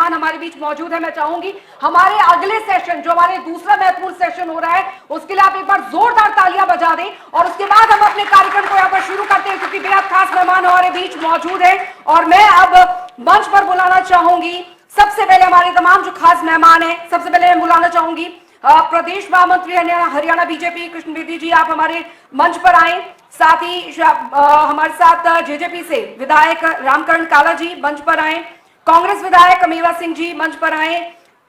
मेहमान हमारे बीच मौजूद है। मैं चाहूंगी हमारे अगले सेशन, जो हमारे दूसरा महत्वपूर्ण सेशन हो रहा है, उसके लिए आप एक बार जोरदार तालियां बजा दें और उसके बाद हम अपने कार्यक्रम को यहाँ पर शुरू करते हैं, क्योंकि बेहद खास मेहमान हमारे बीच मौजूद है। और मैं अब मंच पर बुलाना चाहूंगी सबसे पहले हमारे तमाम जो खास मेहमान हैं। सबसे पहले मैं बुलाना चाहूंगी प्रदेश महामंत्री हरियाणा बीजेपी कृष्ण बेदी जी, आप हमारे मंच पर आए। साथ ही हमारे साथ जेजेपी से विधायक रामकरण काला जी मंच पर आए। कांग्रेस विधायक मेवा सिंह जी मंच पर आए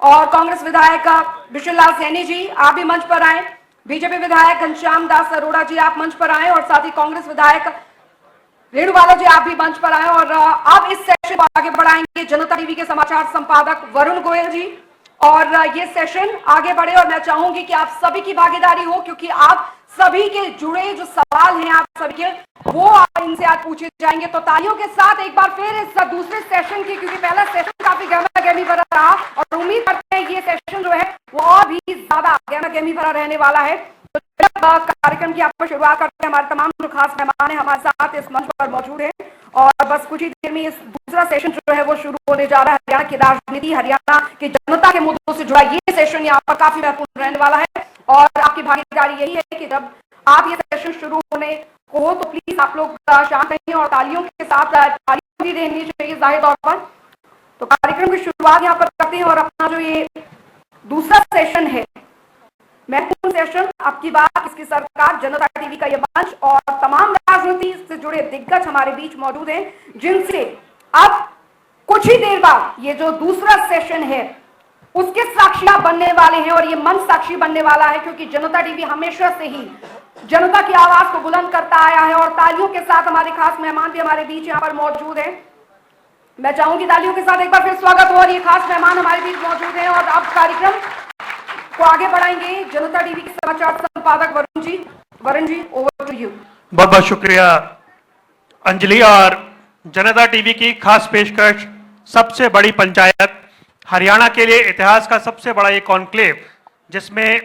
और कांग्रेस विधायक बिशुल लाल सैनी जी आप भी मंच पर आए। बीजेपी विधायक घनश्याम दास अरोड़ा जी आप मंच पर आए और साथ ही कांग्रेस विधायक रेणुवाला जी आप भी मंच पर आए। और अब इस सेशन को आगे बढ़ाएंगे जनता टीवी के समाचार संपादक वरुण गोयल जी। और ये सेशन आगे बढ़े और मैं चाहूंगी कि आप सभी की भागीदारी हो, क्योंकि आप सभी के जुड़े जो सवाल हैं आप सभी के, वो इनसे आज पूछे जाएंगे। तो तालियों के साथ एक बार फिर इस दूसरे सेशन की, क्योंकि पहला सेशन काफी गहमा गहमी भरा रहा और उम्मीद करते हैं ये सेशन जो है वो और भी ज्यादा गहमा गहमी भरा रहने वाला है। तो कार्यक्रम की आप शुरुआत करते हैं। हमारे तमाम जो खास मेहमान हैं हमारे साथ इस मंच पर मौजूद हैं और बस कुछ ही देर में इस दूसरा सेशन जो है वो शुरू होने जा रहा है। हरियाणा की राजनीति, हरियाणा की जनता के मुद्दों से जुड़ा ये सेशन यहाँ पर काफी महत्वपूर्ण रहने वाला है और आपकी भागीदारी यही है कि जब आप ये सेशन शुरू होने को हो तो प्लीज आप लोग शांत रहिए और तालियों के साथ तालियां भी देनी चाहिए जाहिर तौर पर। तो कार्यक्रम की शुरुआत यहाँ पर करते हैं और अपना जो ये दूसरा सेशन है, महत्वपूर्ण सेशन, अब की बात इसकी सरकार, जनता टीवी का ये मंच और तमाम राजनीति से जुड़े दिग्गज हमारे बीच मौजूद हैं, जिनसे अब कुछ ही देर बाद ये जो दूसरा सेशन है उसके साक्षी बनने वाले हैं। और ये मंच साक्षी बनने वाला है क्योंकि जनता टीवी हमेशा से ही जनता की आवाज को बुलंद करता आया है। और तालियों के साथ हमारे खास मेहमान भी हमारे बीच यहाँ पर मौजूद है। मैं चाहूंगी तालियों के साथ एक बार फिर स्वागत हो और ये खास मेहमान हमारे बीच मौजूद हैं। और अब कार्यक्रम को आगे बढ़ाएंगे जनता टीवी के समाचार संपादक Varun ji. Varun ji, over to you. बहुत बहुत शुक्रिया अंजलि। और जनता टीवी की खास पेशकश, सबसे बड़ी पंचायत, हरियाणा के लिए इतिहास का सबसे बड़ा ये कॉन्क्लेव, जिसमें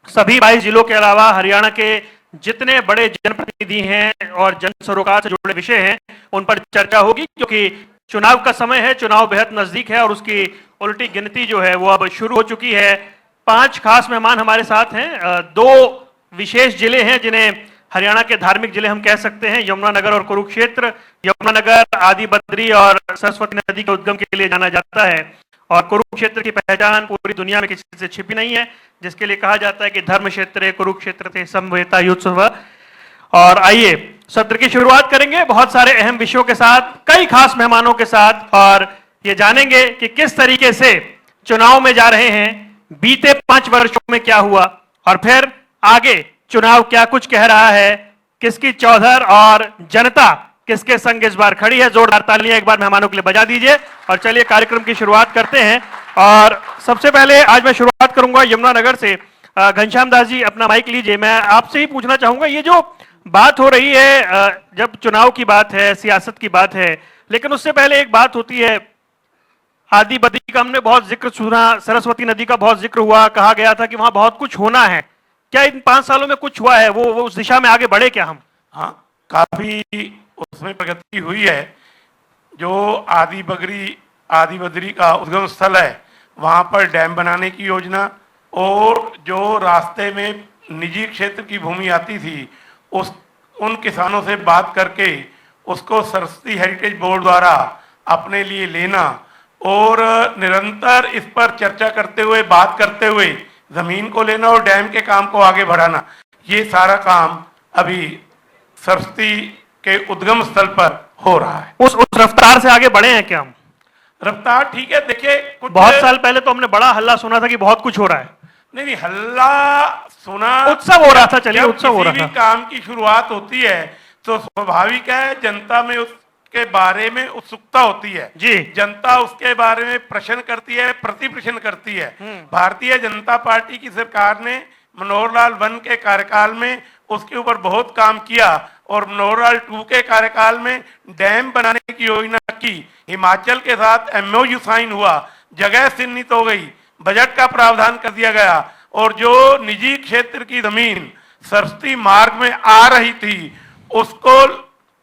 सभी 22 जिलों के अलावा हरियाणा के जितने बड़े जनप्रतिनिधि हैं और जन सरोकार से जुड़े विषय हैं उन पर चर्चा होगी, क्योंकि चुनाव का समय है, चुनाव बेहद नजदीक है और उसकी उल्टी गिनती जो है वो अब शुरू हो चुकी है। 5 खास मेहमान हमारे साथ हैं। 2 विशेष जिले हैं जिन्हें हरियाणा के धार्मिक जिले हम कह सकते हैं, यमुनानगर और कुरुक्षेत्र। यमुनानगर आदि बद्री और सरस्वती नदी के उद्गम के लिए जाना जाता है और कुरुक्षेत्र की पहचान पूरी दुनिया में किसी से छिपी नहीं है, जिसके लिए कहा जाता है कि धर्म क्षेत्र कुरुक्षेत्र थे समवेता युत्सव। और आइए सत्र की शुरुआत करेंगे बहुत सारे अहम विषयों के साथ, कई खास मेहमानों के साथ, और ये जानेंगे कि किस तरीके से चुनाव में जा रहे हैं, बीते 5 वर्षों में क्या हुआ और फिर आगे चुनाव क्या कुछ कह रहा है, किसकी चौधर और जनता किसके संग इस बार खड़ी है। जोरदार तालियां एक बार मेहमानों के लिए बजा दीजिए और चलिए कार्यक्रम की शुरुआत करते हैं। और सबसे पहले आज मैं शुरुआत करूंगा यमुनानगर से। घनश्याम दास जी अपना माइक लीजिए। मैं आपसे ही पूछना चाहूंगा, ये जो बात हो रही है, जब चुनाव की बात है, सियासत की बात है, लेकिन उससे पहले एक बात होती है, आदि बद्री का हमने बहुत जिक्र सुना, सरस्वती नदी का बहुत जिक्र हुआ, कहा गया था कि वहां बहुत कुछ होना है। क्या इन 5 सालों में कुछ हुआ है? वो उस दिशा में आगे बढ़े क्या हम? हाँ, काफी उसमें प्रगति हुई है। जो आदि बद्री का उद्गम स्थल है वहां पर डैम बनाने की योजना, और जो रास्ते में निजी क्षेत्र की भूमि आती थी उन किसानों से बात करके उसको सरस्वती हेरिटेज बोर्ड द्वारा अपने लिए लेना और निरंतर इस पर चर्चा करते हुए, बात करते हुए जमीन को लेना और डैम के काम को आगे बढ़ाना, ये सारा काम अभी सरस्वती के उद्गम स्थल पर हो रहा है। उस रफ्तार से आगे बढ़े हैं क्या हम? रफ्तार ठीक है। देखिए, कुछ बहुत साल पहले तो हमने बड़ा हल्ला सुना था कि बहुत कुछ हो रहा है। नहीं, हल्ला सुना, उत्सव हो रहा था। चलिए, उत्सव हो रहा था। किसी भी काम की शुरुआत होती है तो स्वाभाविक है जनता में उसके बारे में उत्सुकता होती है जी। जनता उसके बारे में प्रश्न करती है, प्रति प्रश्न करती है। भारतीय जनता पार्टी की सरकार ने मनोहर लाल 1 के कार्यकाल में उसके ऊपर बहुत काम किया और मनोहर लाल 2 के कार्यकाल में डैम बनाने की योजना की। हिमाचल के साथ MOU साइन हुआ, जगह चिन्हित हो गई, बजट का प्रावधान कर दिया गया और जो निजी क्षेत्र की जमीन सरस्वती मार्ग में आ रही थी उसको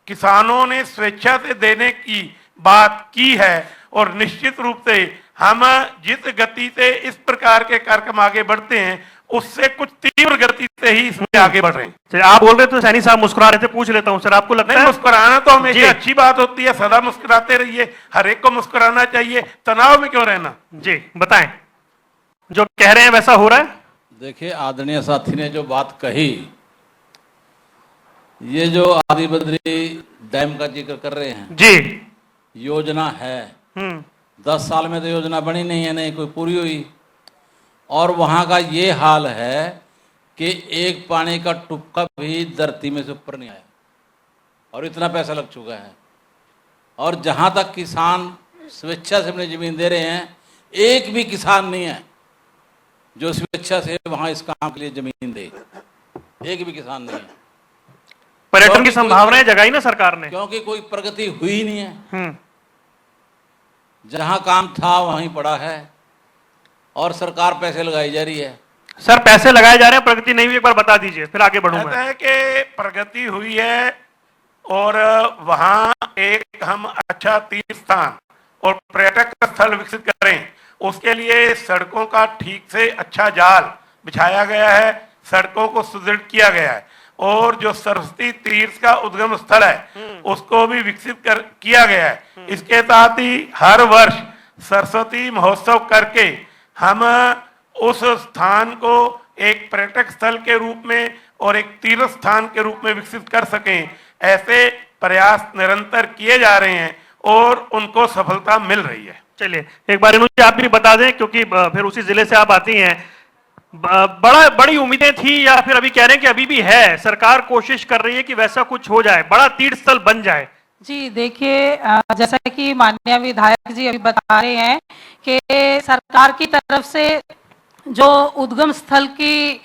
किसानों ने स्वेच्छा से देने की बात की है और निश्चित रूप से हम जिस गति से इस प्रकार के कार्यक्रम आगे बढ़ते हैं उससे कुछ तीव्र गति से ही इसमें आगे बढ़ रहे हैं। सर, आप बोल रहे थे सैनी साहब मुस्कुरा रहे थे, पूछ लेता हूं सर, आपको लगता नहीं, है मुस्कुराना तो जी। हमेशा अच्छी बात होती है, सदा मुस्कुराते रहिए, हर एक को मुस्कुराना चाहिए, तनाव में क्यों रहना। जी बताएं, जो कह रहे हैं वैसा हो रहा है? देखिए, आदरणीय साथी ने जो बात कही, ये जो आदि बद्री डैम का जिक्र कर रहे हैं, जी योजना है, 10 साल में तो योजना बनी नहीं है, नहीं कोई पूरी हुई। और वहां का ये हाल है कि एक पानी का टुपका भी धरती में से ऊपर नहीं आया और इतना पैसा लग चुका है। और जहां तक किसान स्वेच्छा से अपनी जमीन दे रहे हैं, एक भी किसान नहीं है जो स्वेच्छा से वहां इस काम के लिए जमीन दे, एक भी किसान नहीं है। पर्यटन की संभावनाएं जगाई ना सरकार ने, क्योंकि कोई प्रगति हुई नहीं है। जहां काम था वहीं पड़ा है और सरकार पैसे लगाई जा रही है। सर पैसे लगाए जा रहे हैं, प्रगति नहीं हुई, एक बार बता दीजिए फिर आगे बढ़ूंगा। कहता है कि प्रगति हुई है और वहां एक हम अच्छा तीर्थ स्थान और पर्यटक स्थल विकसित करें, उसके लिए सड़कों का ठीक से अच्छा जाल बिछाया गया है, सड़कों को सुदृढ़ किया गया है और जो सरस्वती तीर्थ का उद्गम स्थल है उसको भी विकसित किया गया है। इसके साथ ही हर वर्ष सरस्वती महोत्सव करके हम उस स्थान को एक पर्यटक स्थल के रूप में और एक तीर्थ स्थान के रूप में विकसित कर सकें, ऐसे प्रयास निरंतर किए जा रहे हैं और उनको सफलता मिल रही है। चलिए एक बार इन्होंने आप भी बता दें, क्योंकि फिर उसी जिले से आप आती हैं, बड़ी उम्मीदें थी या फिर अभी कह रहे हैं कि अभी भी है, सरकार कोशिश कर रही है कि वैसा कुछ हो जाए, बड़ा तीर्थ स्थल बन जाए? जी देखिए, जैसा कि माननीय विधायक जी अभी बता रहे हैं कि सरकार की तरफ से जो उद्गम स्थल की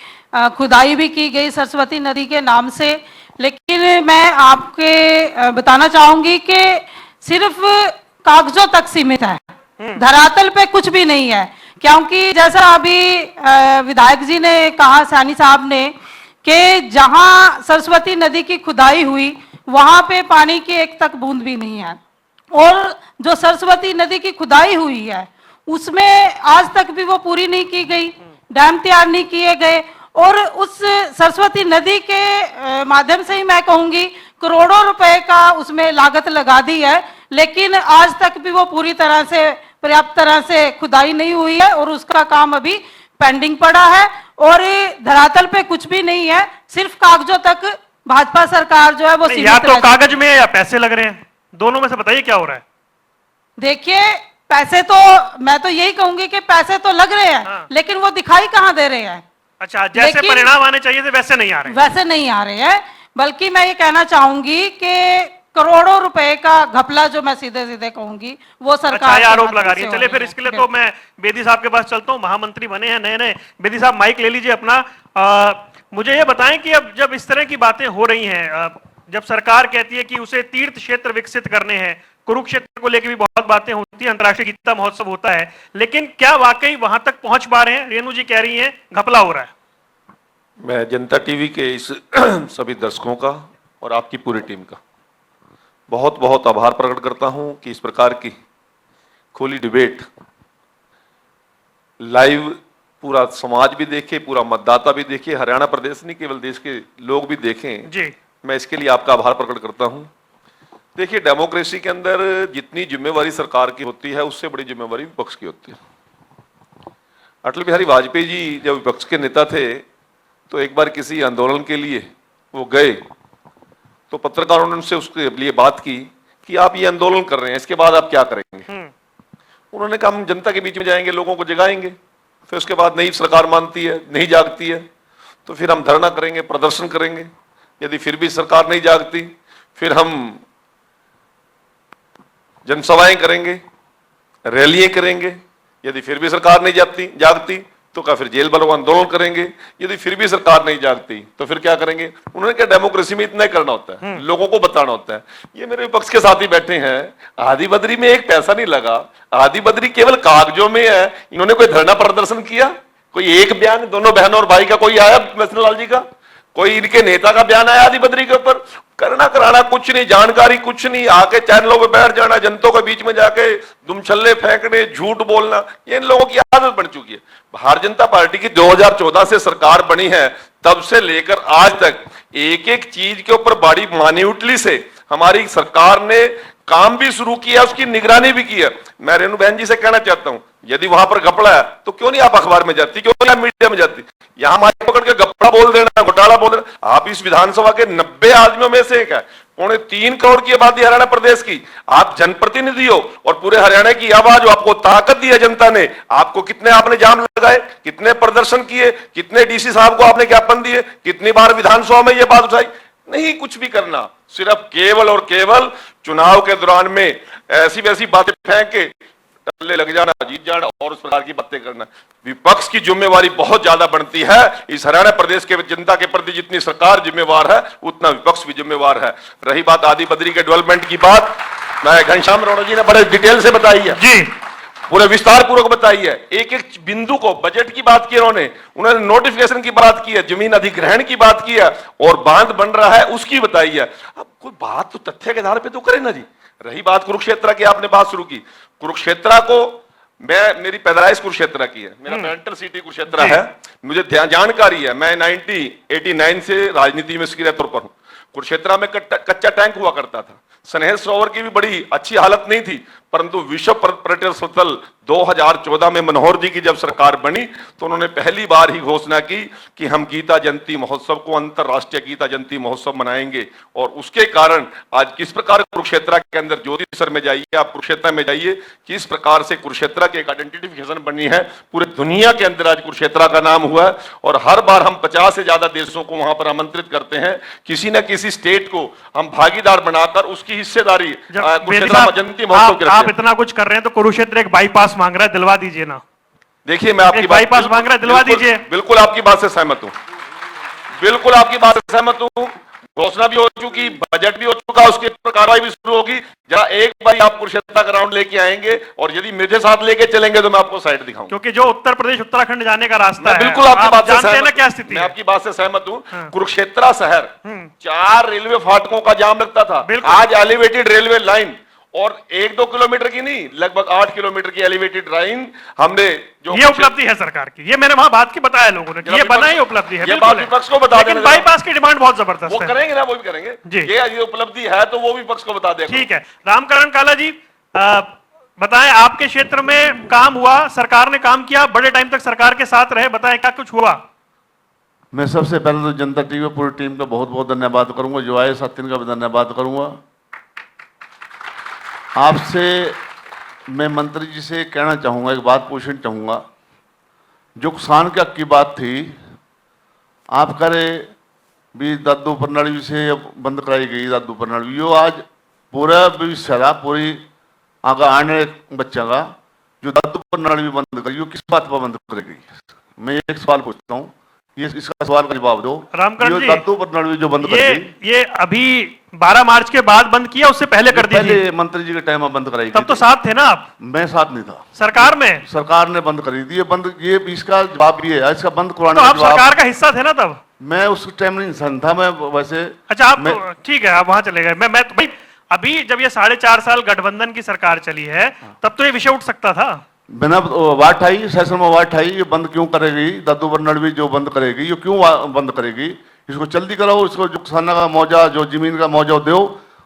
खुदाई भी की गई सरस्वती नदी के नाम से, लेकिन मैं आपके बताना चाहूंगी कि सिर्फ कागजों तक सीमित है, धरातल पे कुछ भी नहीं है। क्योंकि जैसा अभी विधायक जी ने कहा, सैनी साहब ने, कि जहां सरस्वती नदी की खुदाई हुई वहां पे पानी की एक तक बूंद भी नहीं है और जो सरस्वती नदी की खुदाई हुई है उसमें आज तक भी वो पूरी नहीं की गई, डैम तैयार नहीं किए गए और उस सरस्वती नदी के माध्यम से ही मैं कहूंगी करोड़ों रुपए का उसमें लागत लगा दी है, लेकिन आज तक भी वो पूरी तरह से पर्याप्त तरह से खुदाई नहीं हुई है और उसका काम अभी पेंडिंग पड़ा है और धरातल पे कुछ भी नहीं है, सिर्फ कागजों तक भाजपा सरकार जो है वो या तो कागज में या पैसे लग रहे हैं, दोनों में से बताइए क्या हो रहा है? देखिए, पैसे तो मैं तो यही कहूंगी कि पैसे तो लग रहे हैं, हाँ। लेकिन वो दिखाई कहाँ दे रहे हैं? अच्छा, जैसे परिणाम आने चाहिए थे वैसे नहीं आ रहे? वैसे नहीं आ रहे हैं, बल्कि मैं ये कहना चाहूंगी कि करोड़ों रुपए का घपला, जो मैं सीधे सीधे कहूंगी, वो सरकार आरोप लगा रही है। चलिए फिर इसके लिए तो मैं बेदी साहब के पास चलता हूँ, महामंत्री बने हैं नए नए। बेदी साहब माइक ले लीजिए अपना। मुझे ये बताएं कि अब जब इस तरह की बातें हो रही हैं, जब सरकार कहती है कि उसे तीर्थ क्षेत्र विकसित करने हैं, कुरुक्षेत्र को लेकर भी बहुत बातें होती है, अंतर्राष्ट्रीय गीता महोत्सव होता है, लेकिन क्या वाकई वहां तक पहुंच पा रहे हैं? रेणु जी कह रही हैं घपला हो रहा है। मैं जनता टीवी के इस सभी दर्शकों का और आपकी पूरी टीम का बहुत बहुत आभार प्रकट करता हूं कि इस प्रकार की खुली डिबेट लाइव पूरा समाज भी देखे, पूरा मतदाता भी देखे, हरियाणा प्रदेश नहीं केवल देश के लोग भी देखें जी। मैं इसके लिए आपका आभार प्रकट करता हूं। देखिए, डेमोक्रेसी के अंदर जितनी जिम्मेवारी सरकार की होती है उससे बड़ी जिम्मेवारी विपक्ष की होती है। अटल बिहारी वाजपेयी जी जब विपक्ष के नेता थे तो एक बार किसी आंदोलन के लिए वो गए तो पत्रकारों ने उनसे उसके लिए बात की कि आप ये आंदोलन कर रहे हैं, इसके बाद आप क्या करेंगे? उन्होंने कहा हम जनता के बीच में जाएंगे, लोगों को जगाएंगे, फिर उसके बाद नहीं सरकार मानती है, नहीं जागती है, तो फिर हम धरना करेंगे, प्रदर्शन करेंगे, यदि फिर भी सरकार नहीं जागती फिर हम जनसभाएं करेंगे, रैलियां करेंगे, यदि फिर भी सरकार नहीं जागती तो क्या फिर जेल भरो आंदोलन करेंगे, यदि फिर भी सरकार नहीं जागती तो फिर क्या करेंगे? उन्होंने क्या डेमोक्रेसी में इतना ही करना होता है, लोगों को बताना होता है। ये मेरे विपक्ष के साथी बैठे हैं, आदि बद्री में एक पैसा नहीं लगा, आदि बद्री केवल कागजों में है। इन्होंने कोई धरना प्रदर्शन किया? कोई एक बयान दोनों बहनों और भाई का कोई आया? कृष्ण लाल जी का कोई इनके नेता का बयान आया आदि बद्री के ऊपर, करना कराना कुछ नहीं, जानकारी कुछ नहीं, आके चैनलों पे बैठ जाना, जनता के बीच में जाके दुमछल्ले फेंकने, झूठ बोलना, ये इन लोगों की आदत बन चुकी है। भारतीय जनता पार्टी की 2014 से सरकार बनी है, तब से लेकर आज तक एक एक चीज के ऊपर बड़ी मान्युटली से हमारी सरकार ने काम भी शुरू किया, उसकी निगरानी भी की है। मैं रेणु बहन जी से कहना चाहता हूं, यदि वहां पर गपड़ा है तो क्यों नहीं आप अखबार में जाती, क्यों नहीं आप मीडिया में जाती? यहां माइक पकड़ के गपड़ा बोल देना, घोटाला बोल देना। आप इस विधानसभा के 90 आदमियों में से एक है, 3.25 करोड़ की आबादी हरियाणा प्रदेश की, आप जनप्रतिनिधि हो और पूरे हरियाणा की आवाज हो, आपको ताकत दी है जनता ने। आपको कितने आपने जाम लगाए, कितने प्रदर्शन किए, कितने डीसी साहब को आपने ज्ञापन दिए, कितनी बार विधानसभा में यह बात उठाई? नहीं कुछ भी करना, सिर्फ केवल और केवल चुनाव के दौरान में ऐसी वैसी बातें फेंक के टल्ले लग जाना, जीत जाना और उस प्रकार की बातें करना। विपक्ष की जिम्मेवारी बहुत ज्यादा बनती है। इस हरियाणा प्रदेश के जनता के प्रति जितनी सरकार जिम्मेवार है, उतना विपक्ष भी जिम्मेवार है। रही बात आदि बद्री के डेवलपमेंट की बात, मैं घनश्याम राणा जी ने बड़े डिटेल से बताई है जी, पूरे विस्तार पूर्वक बताई है। एक एक बिंदु को, बजट की बात की उन्होंने नोटिफिकेशन की बात की है, जमीन अधिग्रहण की बात की है और बांध बन रहा है उसकी बताई है। अब कोई बात तो तथ्य के आधार पे तो करे ना जी। रही बात कुरुक्षेत्र की, आपने बात शुरू की। कुरुक्षेत्र को मेरी पैदाइश कुरुक्षेत्र की है, मेरा मेंटल सिटी कुरुक्षेत्र है, मुझे जानकारी है। मैं 1989 से राजनीति में सक्रिय तौर पर हूं। कुरुक्षेत्र में कच्चा टैंक हुआ करता था। स्नेह सरोवर की भी बड़ी अच्छी हालत नहीं थी, परंतु विश्व पर्यटन स्थल 2014 में मनोहर जी की जब सरकार बनी तो उन्होंने पहली बार ही घोषणा की कि हम गीता जयंती महोत्सव को अंतरराष्ट्रीय गीता जयंती महोत्सव मनाएंगे। और उसके कारण आज किस प्रकार कुरुक्षेत्र के अंदर, ज्योतिसर में जाइए आप, कुरुक्षेत्र में जाइए, किस प्रकार से कुरुक्षेत्र की एक आइडेंटिफिकेशन बनी है। पूरे दुनिया के अंदर आज कुरुक्षेत्र का नाम हुआ है और हर बार हम 50 से ज्यादा देशों को वहां पर आमंत्रित करते हैं। किसी न किसी स्टेट को हम भागीदार बनाकर उसकी हिस्सेदारी कुरुक्षेत्र जयंती महोत्सव। आप इतना कुछ कर रहे हैं तो कुरुक्षेत्र एक बाईपास मांग रहा है, दिलवा दीजिए ना। देखिए मैं आपकी बाईपास मांग रहा है, दिलवा दीजिए। बिल्कुल आपकी बात से सहमत हूं, बिल्कुल आपकी बात से सहमत हूं। घोषणा भी हो चुकी, बजट भी हो चुका, उसकी कार्रवाई भी शुरू होगी। जरा एक बार आप कुरुक्षेत्र का राउंड लेके आएंगे और यदि मेरे साथ लेके चलेंगे तो मैं आपको साइड दिखाऊंगा। क्योंकि जो उत्तर प्रदेश उत्तराखंड जाने का रास्ता है, बिल्कुल आपकी बात से सहमत, क्या स्थिति है? मैं आपकी बात से सहमत हूं। कुरुक्षेत्र शहर 4 रेलवे फाटकों का जाम लगता था, आज एलिवेटेड रेलवे लाइन और 1-2 किलोमीटर की नहीं, लगभग 8 किलोमीटर की एलिवेटेड लाइन हमने जो, ये उपलब्धि है सरकार की। ये मैंने वहां बात की बताया लोगों ने, ये बना ही उपलब्धि है। ये बात विपक्ष को बता दें, लेकिन बाईपास की डिमांड बहुत जबरदस्त है। वो करेंगे ना, वो भी करेंगे जी। ये उपलब्धि है तो वो भी विपक्ष को बता दें। ठीक है, रामकरण काला जी बताएं, आपके क्षेत्र में काम हुआ, सरकार ने काम किया, बड़े टाइम तक सरकार के साथ रहे, बताएं क्या कुछ हुआ? मैं सबसे पहले तो जनता टीवी पूरी टीम का बहुत बहुत धन्यवाद करूंगा, जो आए सत्यन का भी धन्यवाद करूंगा। आपसे मैं मंत्री जी से कहना चाहूँगा, एक बात पूछना चाहूँगा। जो किसान के हक की बात थी, आप करे भी दादू प्रणाली से बंद कराई गई, दादू प्रणाली जो आज पूरा भी सारा पूरी आगे आने बच्चा का जो दादू प्रणाली भी बंद करी, किस बात पर बंद करेगी? मैं एक सवाल पूछता हूँ, ये इसका सवाल का जवाब दो। रामकरण जी, दादू प्रणाली जो बंद करी, ये अभी 12 मार्च के बाद बंद किया, उससे पहले कर दी थी? पहले मंत्री जी के टाइम में बंद कराई। तब तो साथ थे ना आप? मैं साथ नहीं था सरकार में, सरकार ने बंद करी थी। ये बंद, ये इसका जवाब ये है, इसका बंद कराने तो का आप जवाब। सरकार का हिस्सा थे ना तब? मैं उस टाइम नहीं इंसान था, मैं वैसे। अच्छा, आप ठीक है, आप वहां चले गए। मैं तो भाई, अभी जब ये 4.5 साल गठबंधन की सरकार चली है, तब तो ये विषय उठ सकता था। बिना वाट आई, सेशन में वाट आई, ये बंद क्यों करेगी? दादू प्रणाली जो बंद करेगी, ये क्यों बंद करेगी? इसको जल्दी कराओ, इसको जो किसाना का मौजा, जो जमीन का मौजा दो,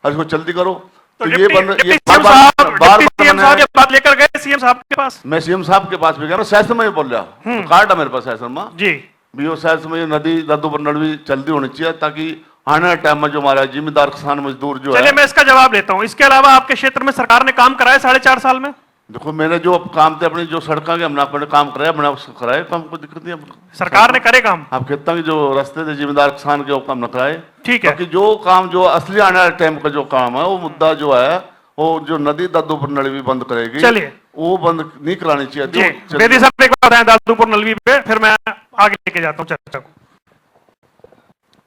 और इसको जल्दी करो। तो ये बंद, ये बात लेकर गए सीएम साहब के पास? मैं सीएम साहब के पास भी गया, मैं सेशन में बोल रहा, कार्ड है मेरे पास सेशन में जी। बीओ सेशन में नदी दादू प्रणाली जल्दी होनी चाहिए, ताकि आने वाले टाइम में जो हमारा जिम्मेदार किसान मजदूर जो है। चलिए मैं इसका जवाब लेता हूं। इसके अलावा आपके क्षेत्र में सरकार ने काम कराया 4.5 साल में? देखो, मैंने जो काम थे अपनी जो सड़कों के हमने अपने काम कराया, मैंने उसको कराया, काम कोई दिक्कत नहीं। सरकार ने करे काम? आप कहते हैं कि जो रास्ते थे जिम्मेदार किसान के वो काम न कराए, ठीक है। कि जो काम जो असली आने वाले टाइम का जो काम है, वो मुद्दा जो है, वो जो नदी दादू प्रणाली भी बंद करेगी, चलिए वो बंद नहीं करानी चाहिए। बेदी साहब एक बात है दादूपुर नलवी पे, फिर मैं आगे लेके जाता हूँ चर्चा को।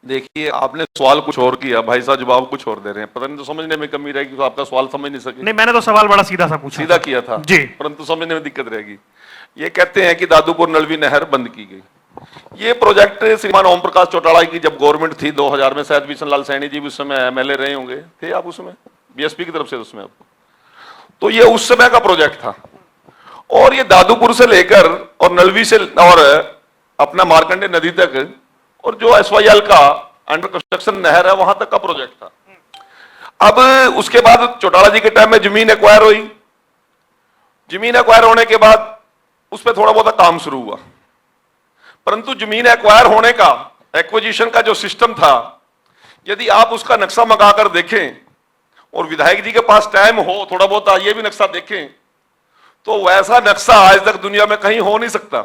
देखिए, आपने सवाल कुछ और किया, भाई साहब जवाब कुछ और दे रहे हैं। पता नहीं तो समझने में कमी रहेगी, तो आपका सवाल समझ नहीं सके। नहीं, मैंने तो सवाल बड़ा सीधा सा पूछा, सीधा किया था जी, परंतु समझने में दिक्कत रहेगी। ये कहते हैं कि दादूपुर नलवी नहर बंद की गई, ये प्रोजेक्ट श्रीमान ओम प्रकाश चौटाला की जब गवर्नमेंट थी 2000 में, शायद बिशन लाल सैनी जी भी उस समय एमएलए रहे होंगे, थे आप उसमें बीएसपी की तरफ से उसमें आपको, तो ये उस समय का प्रोजेक्ट था। और ये दादूपुर से लेकर और नलवी से और अपना मार्कंडे नदी तक और जो एसवाईएल का अंडर कंस्ट्रक्शन नहर है वहां तक का प्रोजेक्ट था। अब उसके बाद चौटाला जी के टाइम में जमीन एक्वायर हुई। जमीन एक्वायर होने के बाद उस पर थोड़ा बहुत काम शुरू हुआ, परंतु जमीन एक्वायर होने का, एक्विजिशन का जो सिस्टम था, यदि आप उसका नक्शा मंगाकर देखें और विधायक जी के पास टाइम हो थोड़ा बहुत ये भी नक्शा देखें, तो वैसा नक्शा आज तक दुनिया में कहीं हो नहीं सकता।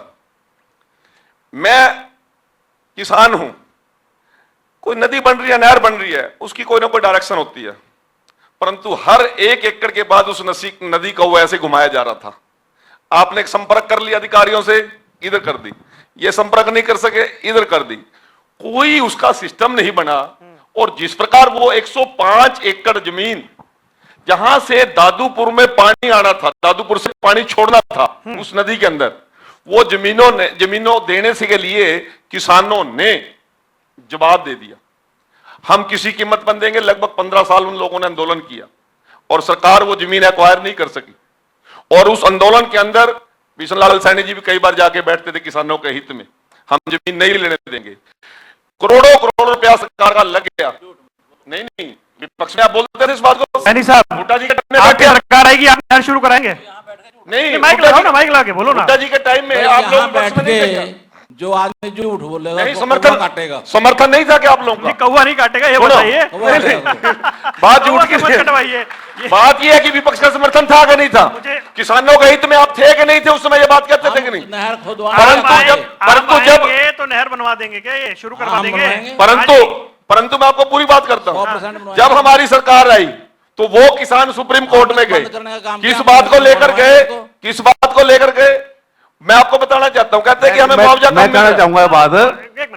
मैं किसान हूं, कोई नदी बन रही है, नहर बन रही है, उसकी कोई ना कोई डायरेक्शन होती है, परंतु हर 1 एकड़ के बाद उस नदी को वो ऐसे घुमाया जा रहा था। आपने संपर्क कर लिया अधिकारियों से, इधर कर दी, ये संपर्क नहीं कर सके, इधर कर दी, कोई उसका सिस्टम नहीं बना। और जिस प्रकार वो 105 एकड़ जमीन जहां से दादूपुर में पानी आना था, दादूपुर से पानी छोड़ना था उस नदी के अंदर, वो जमीनों देने से के लिए किसानों ने जवाब दे दिया, हम किसी कीमत पर देंगे। लगभग 15 साल उन लोगों ने आंदोलन किया और सरकार वो जमीन एक्वायर नहीं कर सकी। और उस आंदोलन के अंदर बिशन लाल सैनी जी भी कई बार जाके बैठते थे किसानों के हित में, हम जमीन नहीं लेने देंगे। करोड़ों करोड़ रुपया सरकार का लग गया। नहीं, विपक्ष में आप बोलते थे इस बात को। सैनी साहब, भुट्टा जी के टाइम में आपकी सरकार आएगी, आप नहर शुरू कराएंगे? नहीं, माइक लगाओ ना, माइक लगा के बोलो ना। भुट्टा जी के टाइम में आप लोग बैठ के जो आदमी झूठ बोलेगा नहीं, काटेगा। समर्थन नहीं था क्या आप लोगों का? कौवा नहीं काटेगा, ये बताइए। बात झूठ की कटवाइए। बात ये है कि विपक्ष का समर्थन था कि नहीं था? किसानों के हित में आप थे कि नहीं थे उस समय? ये बात कहते थे कि नहीं? नहर परंतु जब तो नहर बनवा देंगे क्या, ये शुरू करवा देंगे? परंतु मैं आपको पूरी बात करता हूं, जब हमारी सरकार आई तो वो किसान सुप्रीम कोर्ट में गए। किस बात को लेकर गए? किस बात को लेकर गए मैं आपको बताना चाहता हूं। कहते हैं कि हमें मुआवजा मैं कहना चाहूंगा बात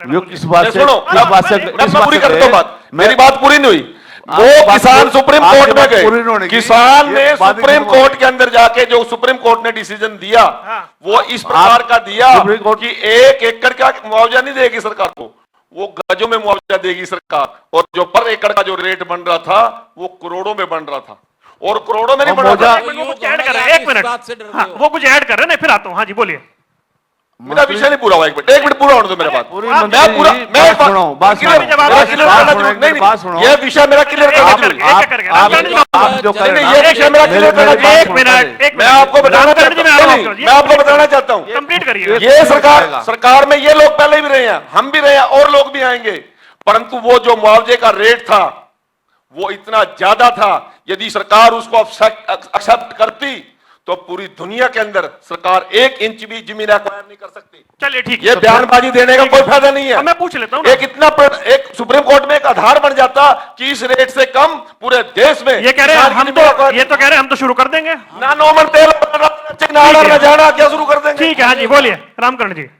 जो किस बात से, सुनो, मैं पूरी करता हूं बात, मेरी बात पूरी नहीं हुई। वो किसान सुप्रीम कोर्ट में गए, किसान ने सुप्रीम कोर्ट के अंदर जाके जो सुप्रीम कोर्ट ने डिसीजन दिया वो इस प्रकार का दिया कि 1 एकड़ का मुआवजा नहीं देगी सरकार को, वो गजों में मुआवजा देगी सरकार। और जो पर एकड़ का जो रेट बन रहा था वो करोड़ों में बन रहा था, और करोड़ों में नहीं बन रहा था। वो कुछ ऐड कर रहे हैं, 1 मिनट, हाँ, वो कुछ ऐड कर रहे हैं, फिर आता हूँ। हाँ जी बोलिए। मेरा विषय नहीं पूरा हुआ, 1 मिनट पूरा होने दो मेरे बात। ये विषय मेरा क्लियर मैं आपको बताना चाहता हूँ। कंप्लीट करिए। ये सरकार में ये लोग पहले भी रहे हैं, हम भी रहे हैं और लोग भी आएंगे, परंतु वो जो मुआवजे का रेट था वो इतना ज्यादा था, यदि सरकार उसको एक्सेप्ट करती तो पूरी दुनिया के अंदर सरकार 1 इंच भी जमीन एक्वायर नहीं कर सकती। चलिए ठीक, ये बयानबाजी देने का कोई फायदा नहीं है। मैं पूछ लेता हूँ, एक सुप्रीम कोर्ट में एक आधार बन जाता कि इस रेट से कम पूरे देश में। ये कह रहे हैं हम तो, ये तो कह रहे हैं हम तो शुरू कर देंगे ना, नोमन तेल ना जाना, क्या शुरू कर देंगे? ठीक है, हाँ जी बोलिए रामकरण जी।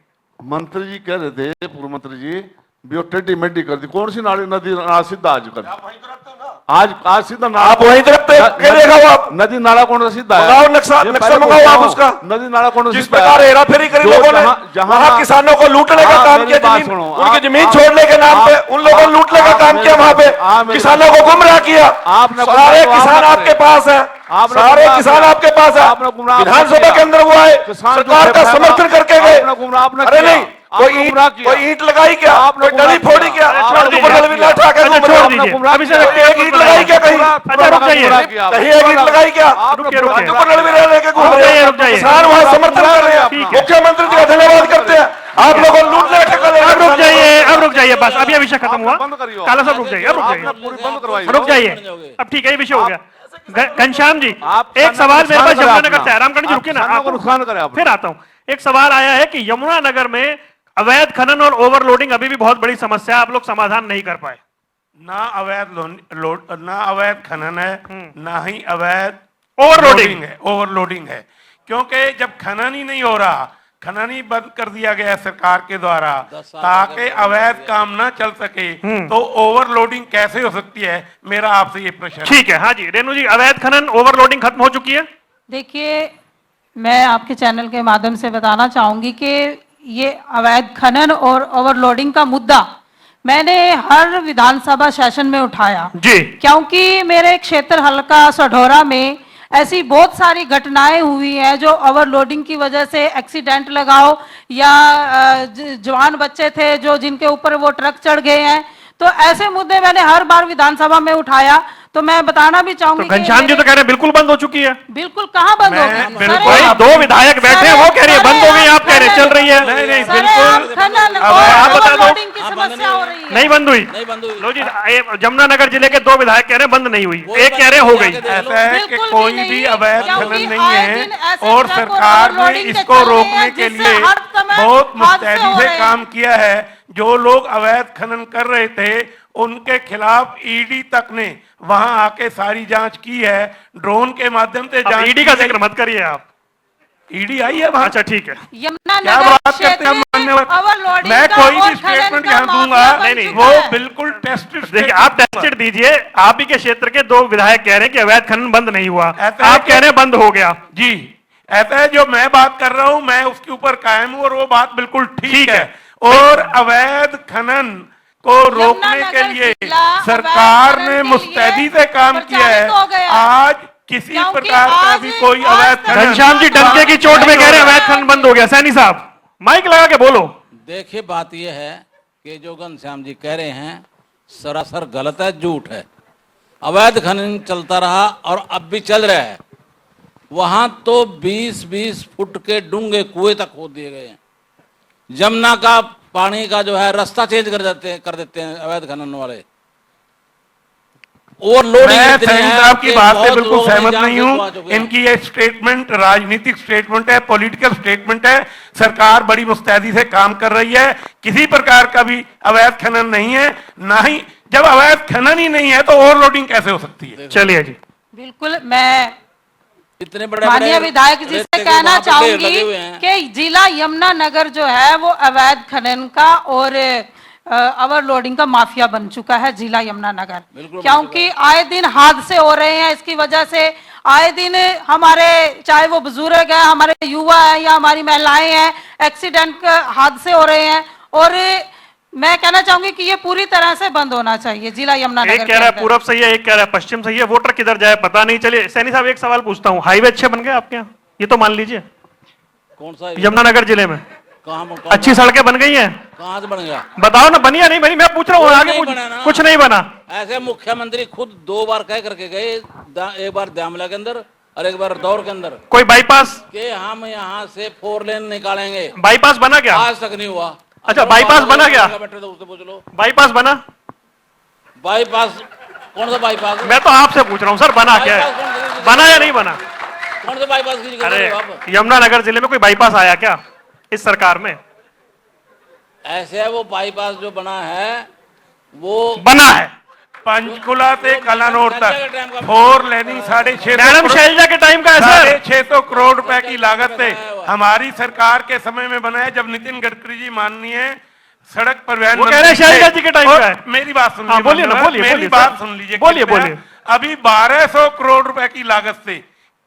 मंत्री जी कह रहे थे, पूर्व मंत्री जी, टेढ़ी मेढ़ी कर दी। कौन सी नाली नदी सीधा आज कर, आज सीधा आप वहीं तरफ देखा आप नदी नाला कौन सीधा है? मंगाओ नक्शा मंगाओ आप उसका। नदी नाला कौन जिस प्रकार हेरा फेरी करी लोगों ने, जहां किसानों को लूटने का काम किया, उनकी जमीन छोड़ने के नाम पे उन लोगों ने लूटने का काम किया, वहां पे किसानों को गुमराह किया। सारे किसान आपके पास है, सारे किसान आपके पास है। विधानसभा के अंदर वो आए, सरकार का समर्थन करके गए। अरे नहीं, कोई ईंट लगाई क्या? कोई डली फोड़ी क्या? एक ईंट लगाई क्या? कहीं एक ईंट लगाई क्या? किसान वहां समर्थन कर रहे हैं, मुख्यमंत्री जी का धन्यवाद करते हैं। आप लोगों लूटने अब रुक जाइए बस, अब ये विषय खत्म हुआ। काला साहब रुक जाइए, अब रुक जाइए। अब ठीक है, ये विषय हो गया। घनश्याम जी, एक सवाल मेरे पास यमुनानगर से है। रामकरण जी रुकिए ना, फिर आता हूँ। एक सवाल आया है कि यमुनानगर में अवैध खनन और ओवरलोडिंग अभी भी बहुत बड़ी समस्या है, आप लोग समाधान नहीं कर पाए। ना अवैध खनन है, ना ही अवैध ओवरलोडिंग है, क्योंकि जब खनन ही नहीं हो रहा, खनन ही बंद कर दिया गया सरकार के द्वारा ताकि अवैध काम ना चल सके, तो ओवरलोडिंग कैसे हो सकती है? मेरा आपसे ये प्रश्न। ठीक है, हाँ जी रेणु जी, अवैध खनन ओवरलोडिंग खत्म हो चुकी है? देखिए, मैं आपके चैनल के माध्यम से बताना चाहूंगी कि ये अवैध खनन और ओवरलोडिंग का मुद्दा मैंने हर विधानसभा सेशन में उठाया जी, क्योंकि मेरे क्षेत्र हल्का सढौरा में ऐसी बहुत सारी घटनाएं हुई हैं जो ओवरलोडिंग की वजह से एक्सीडेंट लगाओ या जवान बच्चे थे जो जिनके ऊपर वो ट्रक चढ़ गए हैं, तो ऐसे मुद्दे मैंने हर बार विधानसभा में उठाया। तो मैं बताना भी चाहूंगी तो घनश्याम जी तो कह रहे हैं बिल्कुल बंद हो चुकी है। बिल्कुल कहाँ बंद हो गई? बिल्कुल भाई दो विधायक बैठे हैं, वो कह रही है बंद हो गई, आप कह रहे हैं चल रही है। नहीं नहीं बिल्कुल बिल्कुल आप बता दो। ओवरलोडिंग की समस्या हो रही है। नहीं बंद हुई। नहीं बंद हुई। लो जी, जमुनानगर जिले के दो विधायक कह रहे हैं बंद नहीं हुई, वो एक कह रहे हैं हो गई। ऐसा है कि बिल्कुल भी कोई नहीं, भी अवैध क्योंकि खनन नहीं आए दिन है ऐसे और ट्रक सरकार ने ओवरलोडिंग के इसको चल रहे रोकने हैं के जिससे लिए हर समय बहुत हादसे मुस्तैदी हो से रहे हैं। काम किया है। जो लोग अवैध खनन कर रहे थे उनके खिलाफ ईडी तक ने वहां आके सारी जांच की है, ड्रोन के माध्यम से जांच ईडी का जिक्र मत करिए आप। ईडी आई है वहां। अच्छा ठीक है, क्या यमुनानगर बात करते क्षेत्र हैं में मान्यवर? ओवरलोडिंग मैं का कोई और भी स्टेटमेंट खनन का यहाँ दूंगा माफिया बन नहीं, चुका वो है। बिल्कुल टेस्टेड देखिए आप टेस्टेड दीजिए। आप ही के क्षेत्र के दो विधायक कह रहे हैं कि अवैध खनन बंद नहीं हुआ, ऐसा है आप कह रहे हैं बंद हो गया। जी, ऐसा है जो मैं बात कर रहा हूं मैं उसके ऊपर कायम हूं और वो बात बिल्कुल ठीक है। और अवैध खनन को रोकने के यमुनानगर लिए जिला सरकार अवैध ने खनन के मुस्तैदी लिए से काम किया है। प्रचारित हो गया। आज किसी क्योंकि प्रकार का आज- भी कोई आज अवैध तक- खनन घनश्याम जी डंके की चोट में कह रहे हैं अवैध खनन बंद हो गया। सैनी साहब माइक लगा के बोलो। देखिए बात यह है कि जो घनश्याम जी कह रहे हैं सरासर गलत है, झूठ है। अवैध खनन चलता रहा और अब भी चल रहा है। वहां तो 20-20 फुट के डूंगे कुएं तक खोद दिए गए हैं। जमुना का पानी का जो है रास्ता चेंज कर देते हैं अवैध खनन वाले। और मैं सैनी साहब की बात से बिल्कुल सहमत नहीं हूं। इनकी ये स्टेटमेंट राजनीतिक स्टेटमेंट है, पॉलिटिकल स्टेटमेंट है। सरकार बड़ी मुस्तैदी से काम कर रही है, किसी प्रकार का भी अवैध खनन नहीं है। ना ही जब अवैध खनन ही नहीं है तो ओवरलोडिंग कैसे हो सकती है? चलिए जी, बिल्कुल मैं इतने बड़े माननीय विधायक जी से कहना चाहूंगी कि जिला यमुनानगर जो है वो अवैध खनन का और ओवरलोडिंग का माफिया बन चुका है जिला यमुनानगर, क्योंकि आए दिन हादसे हो रहे हैं। इसकी वजह से आए दिन हमारे चाहे वो बुजुर्ग है, हमारे युवा है या हमारी महिलाएं हैं, एक्सीडेंट हादसे हो रहे हैं। और मैं कहना चाहूंगी कि ये पूरी तरह से बंद होना चाहिए जिला यमुनानगर। एक कह रहा है पूरब सही है, एक कह रहा है पश्चिम सही है, वोटर किधर जाए पता नहीं। चलिए सैनी साहब एक सवाल पूछता हूँ, हाईवे अच्छे बन गए आपके यहाँ? ये तो मान लीजिए कौन सा यमुनानगर जिले में कहाँ अच्छी सड़कें बन गई हैं? कहाँ से बन गया? बताओ ना, बनी या नहीं बनी? मैं पूछ रहा हूँ, आगे कुछ नहीं बना। ऐसे मुख्यमंत्री खुद 2 बार कह करके गए, एक बार द्यामला के अंदर और एक बार दौर के अंदर, कोई बाईपास कि हम यहाँ से 4 लेन निकालेंगे। बाईपास बना क्या? आज तक नहीं हुआ। अच्छा, बाईपास बना क्या? बैठे तो उससे पूछ लो, बाईपास बना? बाईपास कौन सा बाईपास? मैं तो आपसे पूछ रहा हूँ सर, बना क्या है? बना या नहीं बना? कौन सा बाईपास की जगह अरे आप? यमुनानगर जिले में कोई बाईपास आया क्या इस सरकार में? ऐसे है वो बाईपास जो बना है वो बना है पंचकुला से कलानौर तक 4 लेनिंग 650 मैडम शैलजा के टाइम का है सर। 650 करोड़ रुपए की लागत से हमारी सरकार के समय में बना है, जब नितिन गडकरी जी माननीय सड़क परिवहन वो कह रहे हैं शैलजा जी के टाइम और का है। मेरी बात सुन हाँ, लीजिए, बोलिए ना, बोलिए, मेरी बोलिए बात सर। सुन लीजिए, बोलिए, कृपया। बोलिए। अभी 1200 करोड़ रुपए की लागत से